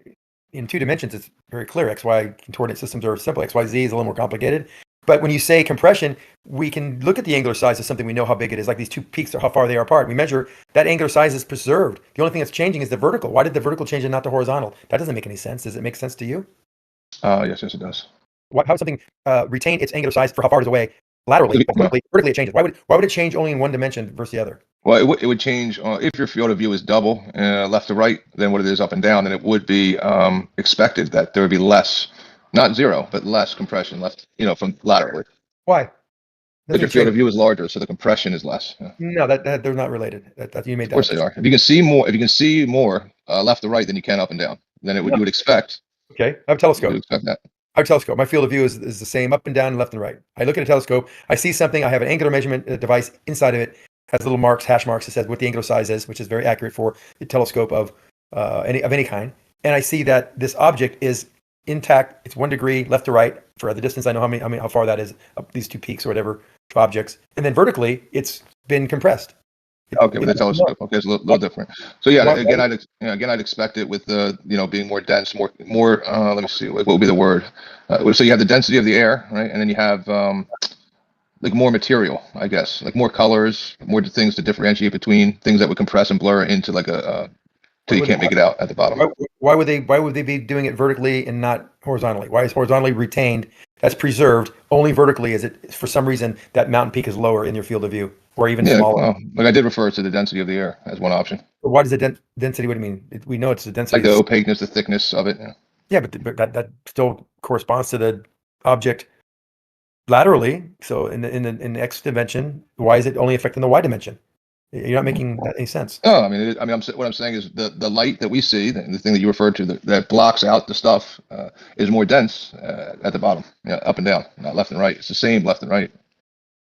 in two dimensions, it's very clear. X, Y coordinate systems are simple. X, Y, Z is a little more complicated. But when you say compression, we can look at the angular size as something we know how big it is. Like these two peaks are how far they are apart. We measure that angular size is preserved. The only thing that's changing is the vertical. Why did the vertical change and not the horizontal? That doesn't make any sense. Does it make sense to you?
Yes, it does.
How would something retain its angular size for how far it is away laterally? Vertically it changes. Why would it change only in one dimension versus the other?
Well, it would change if your field of view is double left to right than what it is up and down. Then it would be expected that there would be less. Not zero, but less compression left, from laterally.
Why?
Because your field of view is larger, so the compression is less. Yeah.
No, that they're not related. That you made that.
Of course they are. If you can see more left to right than you can up and down, then you would expect.
Okay, I have a telescope.
You would expect that.
I have a telescope. My field of view is the same up and down, left and right. I look at a telescope. I see something. I have an angular measurement device inside of it. Has little marks, hash marks. It says what the angular size is, which is very accurate for a telescope of any kind. And I see that this object is intact. It's 1 degree left to right for the distance. I know how far that is up these two peaks or whatever objects. And then vertically, it's been compressed.
Okay, with the telescope. Okay, it's a little different. So yeah, again, I'd expect it with being more dense, more. Let me see, what would be the word? So you have the density of the air, right, and then you have like more material, I guess, like more colors, more things to differentiate between things that would compress and blur into like till you can't make it out at the bottom.
Why would they be doing it vertically and not horizontally? Why is horizontally retained? That's preserved. Only vertically is it, for some reason, that mountain peak is lower in your field of view, or even smaller.
Well, like I did refer to the density of the air as one option.
But why does the density? What do you mean? We know it's the density.
Like the opaqueness, the thickness of it.
Yeah, but that still corresponds to the object laterally. So in the X dimension, why is it only affecting the Y dimension? You're not making any sense.
No, what I'm saying is the light that we see, the thing that you referred to, that blocks out the stuff, is more dense at the bottom, up and down, not left and right. It's the same left and right.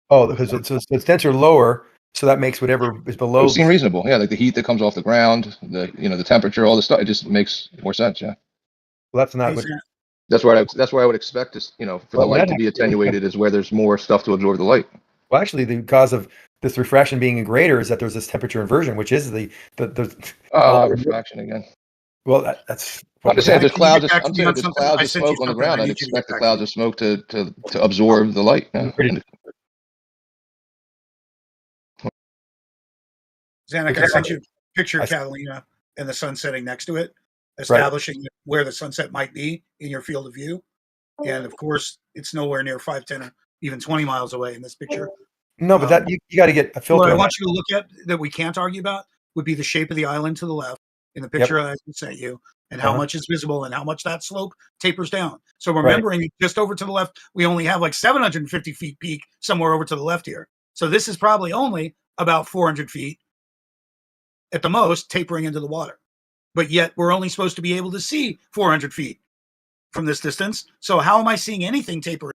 Oh, because it's denser lower, so that makes whatever is below.
It seems reasonable, yeah. Like the heat that comes off the ground, the temperature, all the stuff. It just makes more sense, yeah.
Well, that's not.
That's where I would expect this, for the light to be attenuated, is where there's more stuff to absorb the light.
Well, actually, the cause of this refraction being greater is that there's this temperature inversion, which is the
refraction again.
Well, that's.
I'm just saying, there's clouds of smoke on the ground. I'd expect the clouds of smoke to absorb the light. Yeah.
Zanick, I sent you a picture of Catalina and the sun setting next to it, establishing where the sunset might be in your field of view. And of course, it's nowhere near 5, 10, or even 20 miles away in this picture.
No, but that you got to get a filter.
What I want you to look at that we can't argue about would be the shape of the island to the left in the picture I sent you, and how much is visible and how much that slope tapers down. So remembering just over to the left, we only have like 750 feet peak somewhere over to the left here. So this is probably only about 400 feet at the most tapering into the water. But yet we're only supposed to be able to see 400 feet from this distance. So how am I seeing anything taper?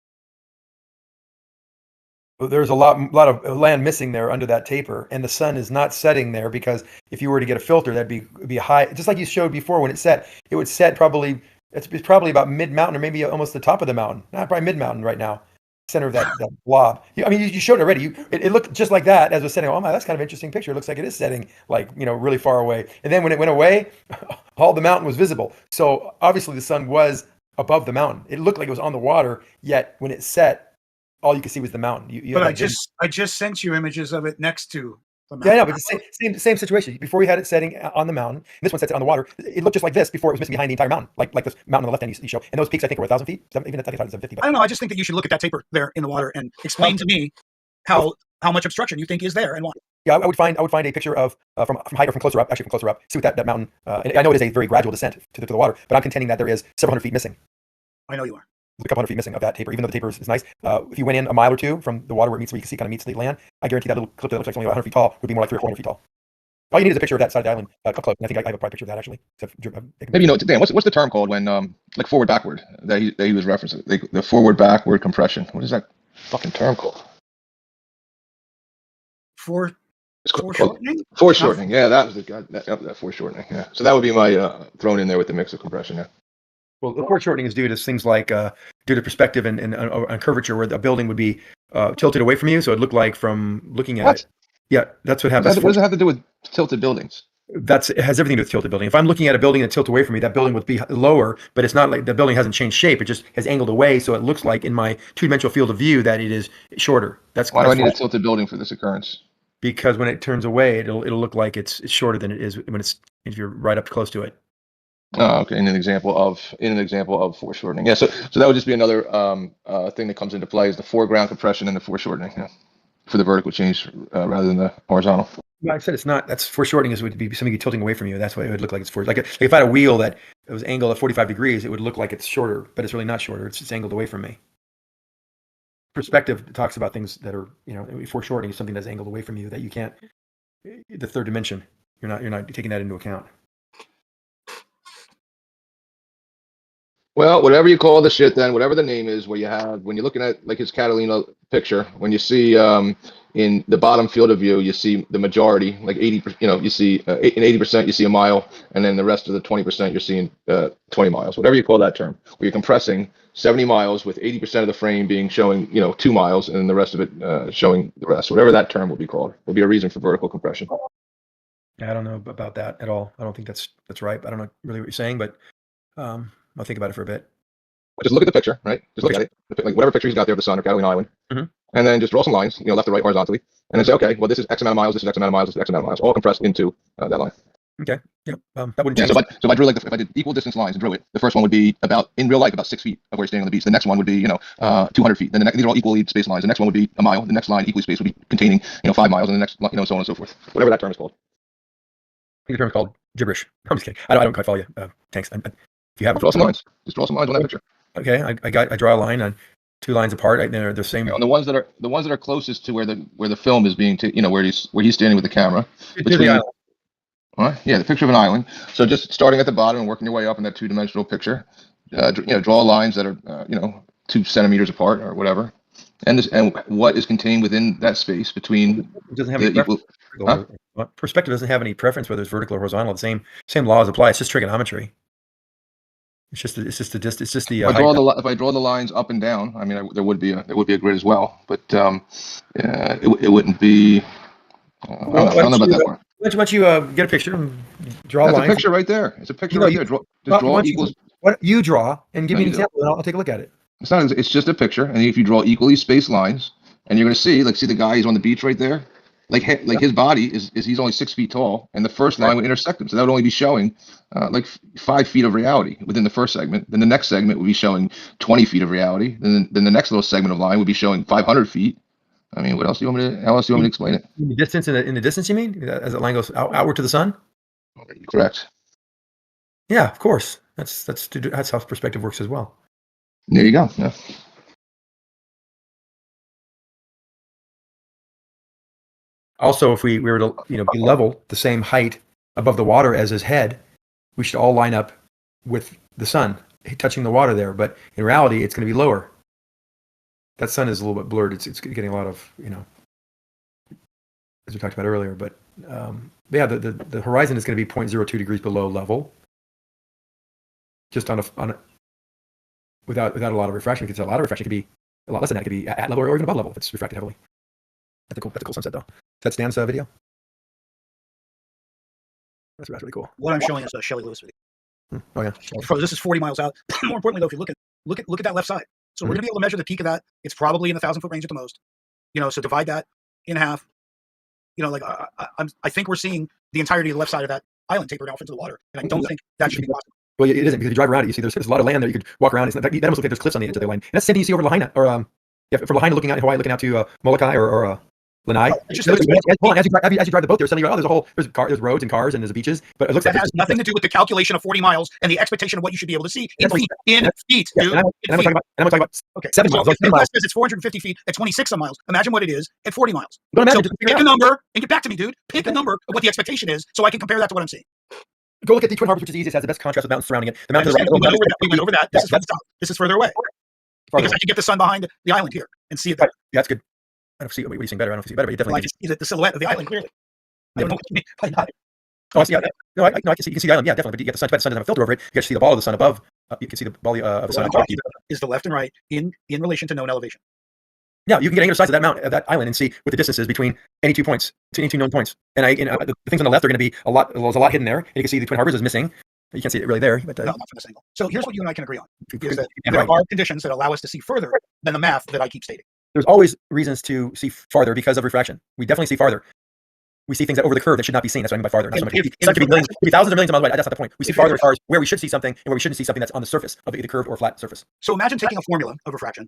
There's a lot of land missing there under that taper, and the sun is not setting there, because if you were to get a filter, that'd be high. Just like you showed before, when it set, it would set probably, it's probably about mid-mountain, or maybe almost the top of the mountain. Not probably mid-mountain right now, center of that blob. I mean, you showed it already. It looked just like that as it was setting. Oh my, that's kind of an interesting picture. It looks like it is setting, like, really far away. And then when it went away, all the mountain was visible. So obviously the sun was above the mountain. It looked like it was on the water, yet when it set, all you could see was the mountain.
But I just sent you images of it next to the mountain.
Yeah, no, but the same situation. Before we had it setting on the mountain, this one sets it on the water. It looked just like this before it was missing behind the entire mountain, like this mountain on the left hand you show. And those peaks, I think, were 1,000 feet. Even I thought it was 750.
I don't know. I just think that you should look at that taper there in the water and explain to me how much obstruction you think is there and why.
Yeah, I would find a picture of from height or from closer up. Actually, from closer up, see what that mountain. And I know it is a very gradual descent to the water, but I'm contending that there is several hundred feet missing.
I know you are.
There's a couple hundred feet missing of that taper, even though the taper is nice. If you went in a mile or two from the water where it meets, where you can see kind of meets the land, I guarantee that little clip that looks like it's only about 100 feet tall would be more like 300 or 400 feet tall. All you need is a picture of that side of the island up close. And I think I have a probably picture of that actually.
Maybe Dan, what's the term called when like forward backward that he was referencing? The forward backward compression. What is that fucking term called?
Foreshortening?
Foreshortening. Yeah, that was that foreshortening. Yeah. So that would be my thrown in there with the mix of compression. Yeah.
Well, the foreshortening is due to things like due to perspective and curvature, where the building would be tilted away from you, so it looked like from looking at it. Yeah, that's what happens.
What does it have to do with tilted buildings?
It has everything to do with tilted building. If I'm looking at a building that tilts away from me, that building would be lower, but it's not like the building hasn't changed shape. It just has angled away, so it looks like in my two-dimensional field of view that it is shorter.
Why do I need a tilted building for this occurrence?
Because when it turns away, it'll look like it's shorter than it is if you're right up close to it.
Oh, okay. In an example of foreshortening. Yeah. So that would just be another thing that comes into play is the foreground compression and the foreshortening. Yeah, for the vertical change rather than the horizontal.
I said it's not. That's foreshortening would be something tilting away from you. That's why it would look like it's for like if I had a wheel that it was angled at 45 degrees, it would look like it's shorter, but it's really not shorter. It's angled away from me. Perspective talks about things that are, foreshortening is something that's angled away from you that you can't. The third dimension, you're not taking that into account.
Well, whatever you call the shit, then whatever the name is, when you're looking at like his Catalina picture, when you see in the bottom field of view, you see the majority, like 80%. You see in 80%, you see a mile, and then the rest of the 20%, you're seeing 20 miles. Whatever you call that term, where you're compressing 70 miles with 80% of the frame being showing 2 miles, and then the rest of it showing the rest. Whatever that term will be called, will be a reason for vertical compression.
I don't know about that at all. I don't think that's right. I don't know really what you're saying, but I'll think about it for a bit.
Just look at the picture, right? Just look at it, like whatever picture he's got there of the sun or Catalina Island, and then just draw some lines, left to right horizontally, and then say, okay, well, this is X amount of miles, this is X amount of miles, this is X amount of miles, all compressed into that line.
Okay. Yeah. That wouldn't change.
So if I drew if I did equal distance lines and drew it, the first one would be in real life about 6 feet of where you're standing on the beach. The next one would be 200 feet. Then these are all equally spaced lines. The next one would be a mile. The next line equally spaced would be containing 5 miles, and the next so on and so forth. Whatever that term is called.
I think the term is called gibberish. I'm just kidding. I don't quite follow you. Thanks. If you have
draw some lines, just draw some lines on that picture.
Okay, I draw a line on 2 lines apart. They're the same.
On the ones that are closest to where the film is being where he's standing with the camera. Yeah, the picture of an island. So just starting at the bottom and working your way up in that 2-dimensional picture, draw lines that are 2 centimeters apart or whatever, and what is contained within that space between.
It doesn't have any preference. Perspective doesn't have any preference whether it's vertical or horizontal. The same laws apply. It's just trigonometry. It's just the.
If I draw the lines up and down, I mean, there would be a grid as well, but it wouldn't be. I don't know about that part.
Why don't you get a picture and draw lines?
That's a picture right there. It's a picture right there. Draw equals.
What you draw and give me an example, and I'll take a look at it.
It's just a picture, and if you draw equally spaced lines, and you're going to see the guy who's on the beach right there, his body is he's only 6 feet tall, and the first line would intersect him, so that would only be showing 5 feet of reality within the first segment. Then the next segment would be showing 20 feet of reality. Then the next little segment of line would be showing 500 feet. I mean, how else do you want me to explain it?
The distance in the distance, you mean? As the line goes outward to the sun?
Correct.
Yeah, of course. That's how perspective works as well.
There you go. Yeah.
Also, if we were to be level, the same height above the water as his head, we should all line up with the sun touching the water there. But in reality, it's going to be lower. That sun is a little bit blurred. It's getting a lot of as we talked about earlier. But yeah, the horizon is going to be 0.02 degrees below level, just on a without a lot of refraction. Because a lot of refraction could be a lot less than that. It could be at level or even above level if it's refracted heavily. That's a cool sunset though. That's Dan's video. That's really cool.
What I'm showing is a Shelley Lewis video.
Oh yeah.
So this is 40 miles out. More importantly, though, if you look at that left side. So we're going to be able to measure the peak of that. It's probably in the 1,000-foot range at the most. So divide that in half. I think we're seeing the entirety of the left side of that island tapered off into the water, and I don't think that should be possible.
Well, it isn't, because if you drive around it, you see there's a lot of land there. You could walk around. That almost looks like there's cliffs on the edge of the line. And that's the same thing you see over Lahaina, or from Lahaina looking out in Hawaii, looking out to Molokai or Lanai. As you drive the boat there, suddenly there's roads and cars and there's beaches, but it looks
that has nothing to do with the calculation of 40 miles and the expectation of what you should be able to see in feet, dude.
And I'm talking about 7 miles.
If the West says it's 450 feet at 26 miles, imagine what it is at 40 miles. So pick a number and get back to me, dude. Pick a number of what the expectation is so I can compare that to what I'm seeing.
Go look at the Twin Harbors, which is easiest, has the best contrast with mountains surrounding it. The mountains
we went over that. This is from the south. This is further away. Because I can get the sun behind the island here and see it better.
Yeah, that's good. I don't see what you're seeing better. I don't know if you see better, but you definitely
see the silhouette of the island clearly. I don't know what you mean by not.
Oh, I see. No, I can see. You can see the island. Yeah, definitely. But you get the sun. The sun doesn't have a filter over it. You get to see the ball of the sun above. You can see the ball of the sun on top.
Is the left and right in relation to known elevation?
Yeah, you can get either sides of that island and see what the distance is between any 2 points, between any 2 known points. And the things on the left are going to be a lot. There's a lot hidden there, and you can see the Twin Harbors is missing. You can't see it really there. But,
no, not from this angle. So here's what you and I can agree on: is that there are conditions that allow us to see further than the math that I keep stating.
There's always reasons to see farther because of refraction. We definitely see farther. We see things that over the curve that should not be seen. That's what I mean by farther. Not so much. It could be millions, thousands of millions of miles away. That's not the point. We see farther as far as where we should see something and where we shouldn't see something that's on the surface of the curved or flat surface.
So imagine taking a formula of refraction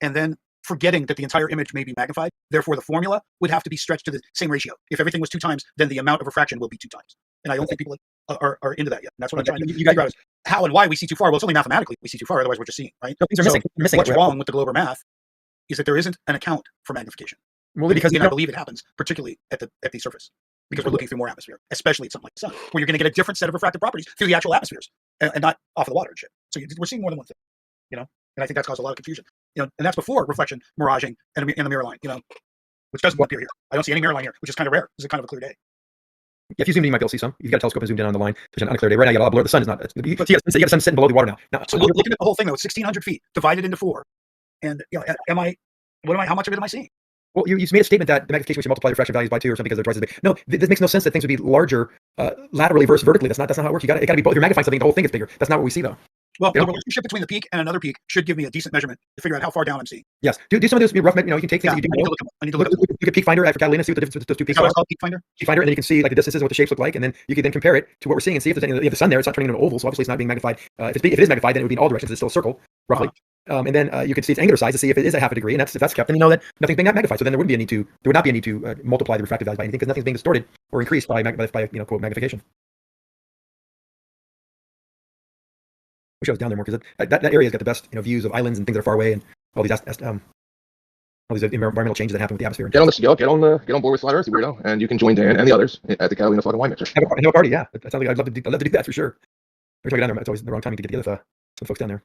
and then forgetting that the entire image may be magnified. Therefore, the formula would have to be stretched to the same ratio. If everything was 2 times, then the amount of refraction will be 2 times. And I don't think people are into that yet. And that's what I'm trying to figure out is how and why we see too far. Well, it's only mathematically we see too far. Otherwise, we're just seeing, right?
No, things are missing.
What's wrong with the Glober math is that there isn't an account for magnification.
Well, because
I believe it happens, particularly at the surface, because we're looking through more atmosphere, especially at something like the sun, where you're going to get a different set of refractive properties through the actual atmospheres and not off of the water and shit. So we're seeing more than one thing, and I think that's caused a lot of confusion, and that's before reflection, miraging, and the mirror line, which doesn't appear here. I don't see any mirror line here, which is kind of rare. This is kind of a clear day.
Yeah, if you zoom in, you might be able to see some. You've got a telescope and zoomed in on the line. There's an unclear day. Right now, you got a lot of blur. The sun is not. You got the sun sitting below the water now.
So looking at the whole thing, though, it's 1,600 feet divided into 4. And how much of it am I seeing?
Well, you made a statement that the magnification we should multiply the refraction values by 2 or something because they're twice as big. No, this makes no sense that things would be larger laterally versus vertically. That's not how it works. It got to be both. If you're magnifying something, the whole thing is bigger. That's not what we see, though.
Well, the relationship between the peak and another peak should give me a decent measurement to figure out how far down I'm seeing.
Yes. Do some of those rough. You can take things that you do.
I need to look at them.
You can peak finder for Catalina, see what the difference between those 2 peaks are.
Peak finder.
Peak finder, and then you can see like the distances and what the shapes look like, and then you can then compare it to what we're seeing and see if there's any. You have the sun there. It's not turning into an oval, so obviously it's not being magnified. If it is magnified, then it would be in all directions. It's still a circle, roughly. And then you can see its angular size to see if it is a half a degree, and if that's kept, then you know that nothing's being magnified. So then there would not be a need to multiply the refractive values by anything because nothing's being distorted or increased by quote magnification. Wish I was down there more because that area's got the best views of islands and things that are far away and all these environmental changes that happen with the atmosphere.
Get on board with Flat Earth, you weirdo, and you can join Dan and the others at the Catalina Flag and Wine Mixer.
Have a party, yeah. That sounds like I'd love to do that for sure. Every time I get down there, it's always the wrong timing to get together with some folks down there.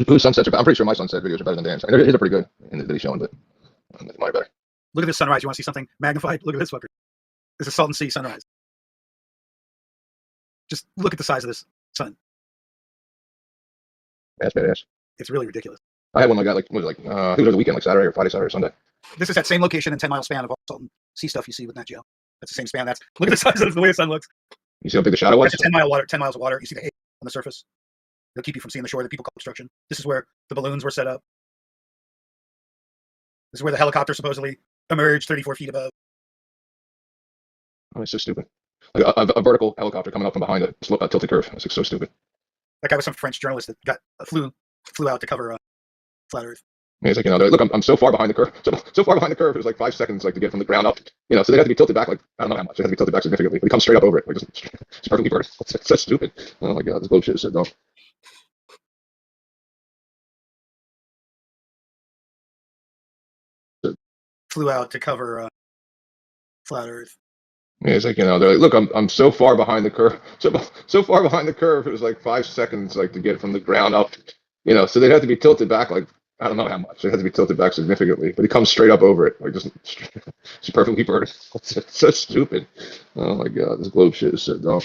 Whose sunsets are? I'm pretty sure my sunset videos are better than Dan's. I mean, his are pretty good that he's showing, but mine are better.
Look at this sunrise. You want to see something magnified? Look at this fucker. This is Salton Sea sunrise. Just look at the size of this sun.
That's badass.
It's really ridiculous.
I had one like that, I think it was a weekend, like Saturday or Friday, Saturday or Sunday.
This is that same location and 10-mile span of all Salton Sea stuff you see with Nat Geo. That's the same span. Look at the size of the way the sun looks.
You see how big the shadow was?
That's 10 miles of water. You see the haze on the surface. They'll keep you from seeing the shore that people call obstruction. This is where the balloons were set up. This is where the helicopter supposedly emerged 34 feet above.
Oh, it's so stupid. Like a vertical helicopter coming up from behind a tilted curve. It's like so stupid.
That guy was some French journalist that flew out to cover Flat Earth.
He's like, they're like, look, I'm so far behind the curve, so far behind the curve. It was like 5 seconds, like to get from the ground up, so they have to be tilted back, like I don't know how much. They have to be tilted back significantly. But he comes straight up over it, like it's perfectly vertical. It's so stupid. Oh my god, this bullshit is so dumb.
Flew out to cover flat Earth.
Yeah, it's like, they're like, look, I'm so far behind the curve, so far behind the curve. It was like 5 seconds, like to get from the ground up, so they'd have to be tilted back, like I don't know how much. They had to be tilted back significantly, but he comes straight up over it, like just it's perfectly vertical. It's so stupid. Oh my god, this globe shit is so dumb.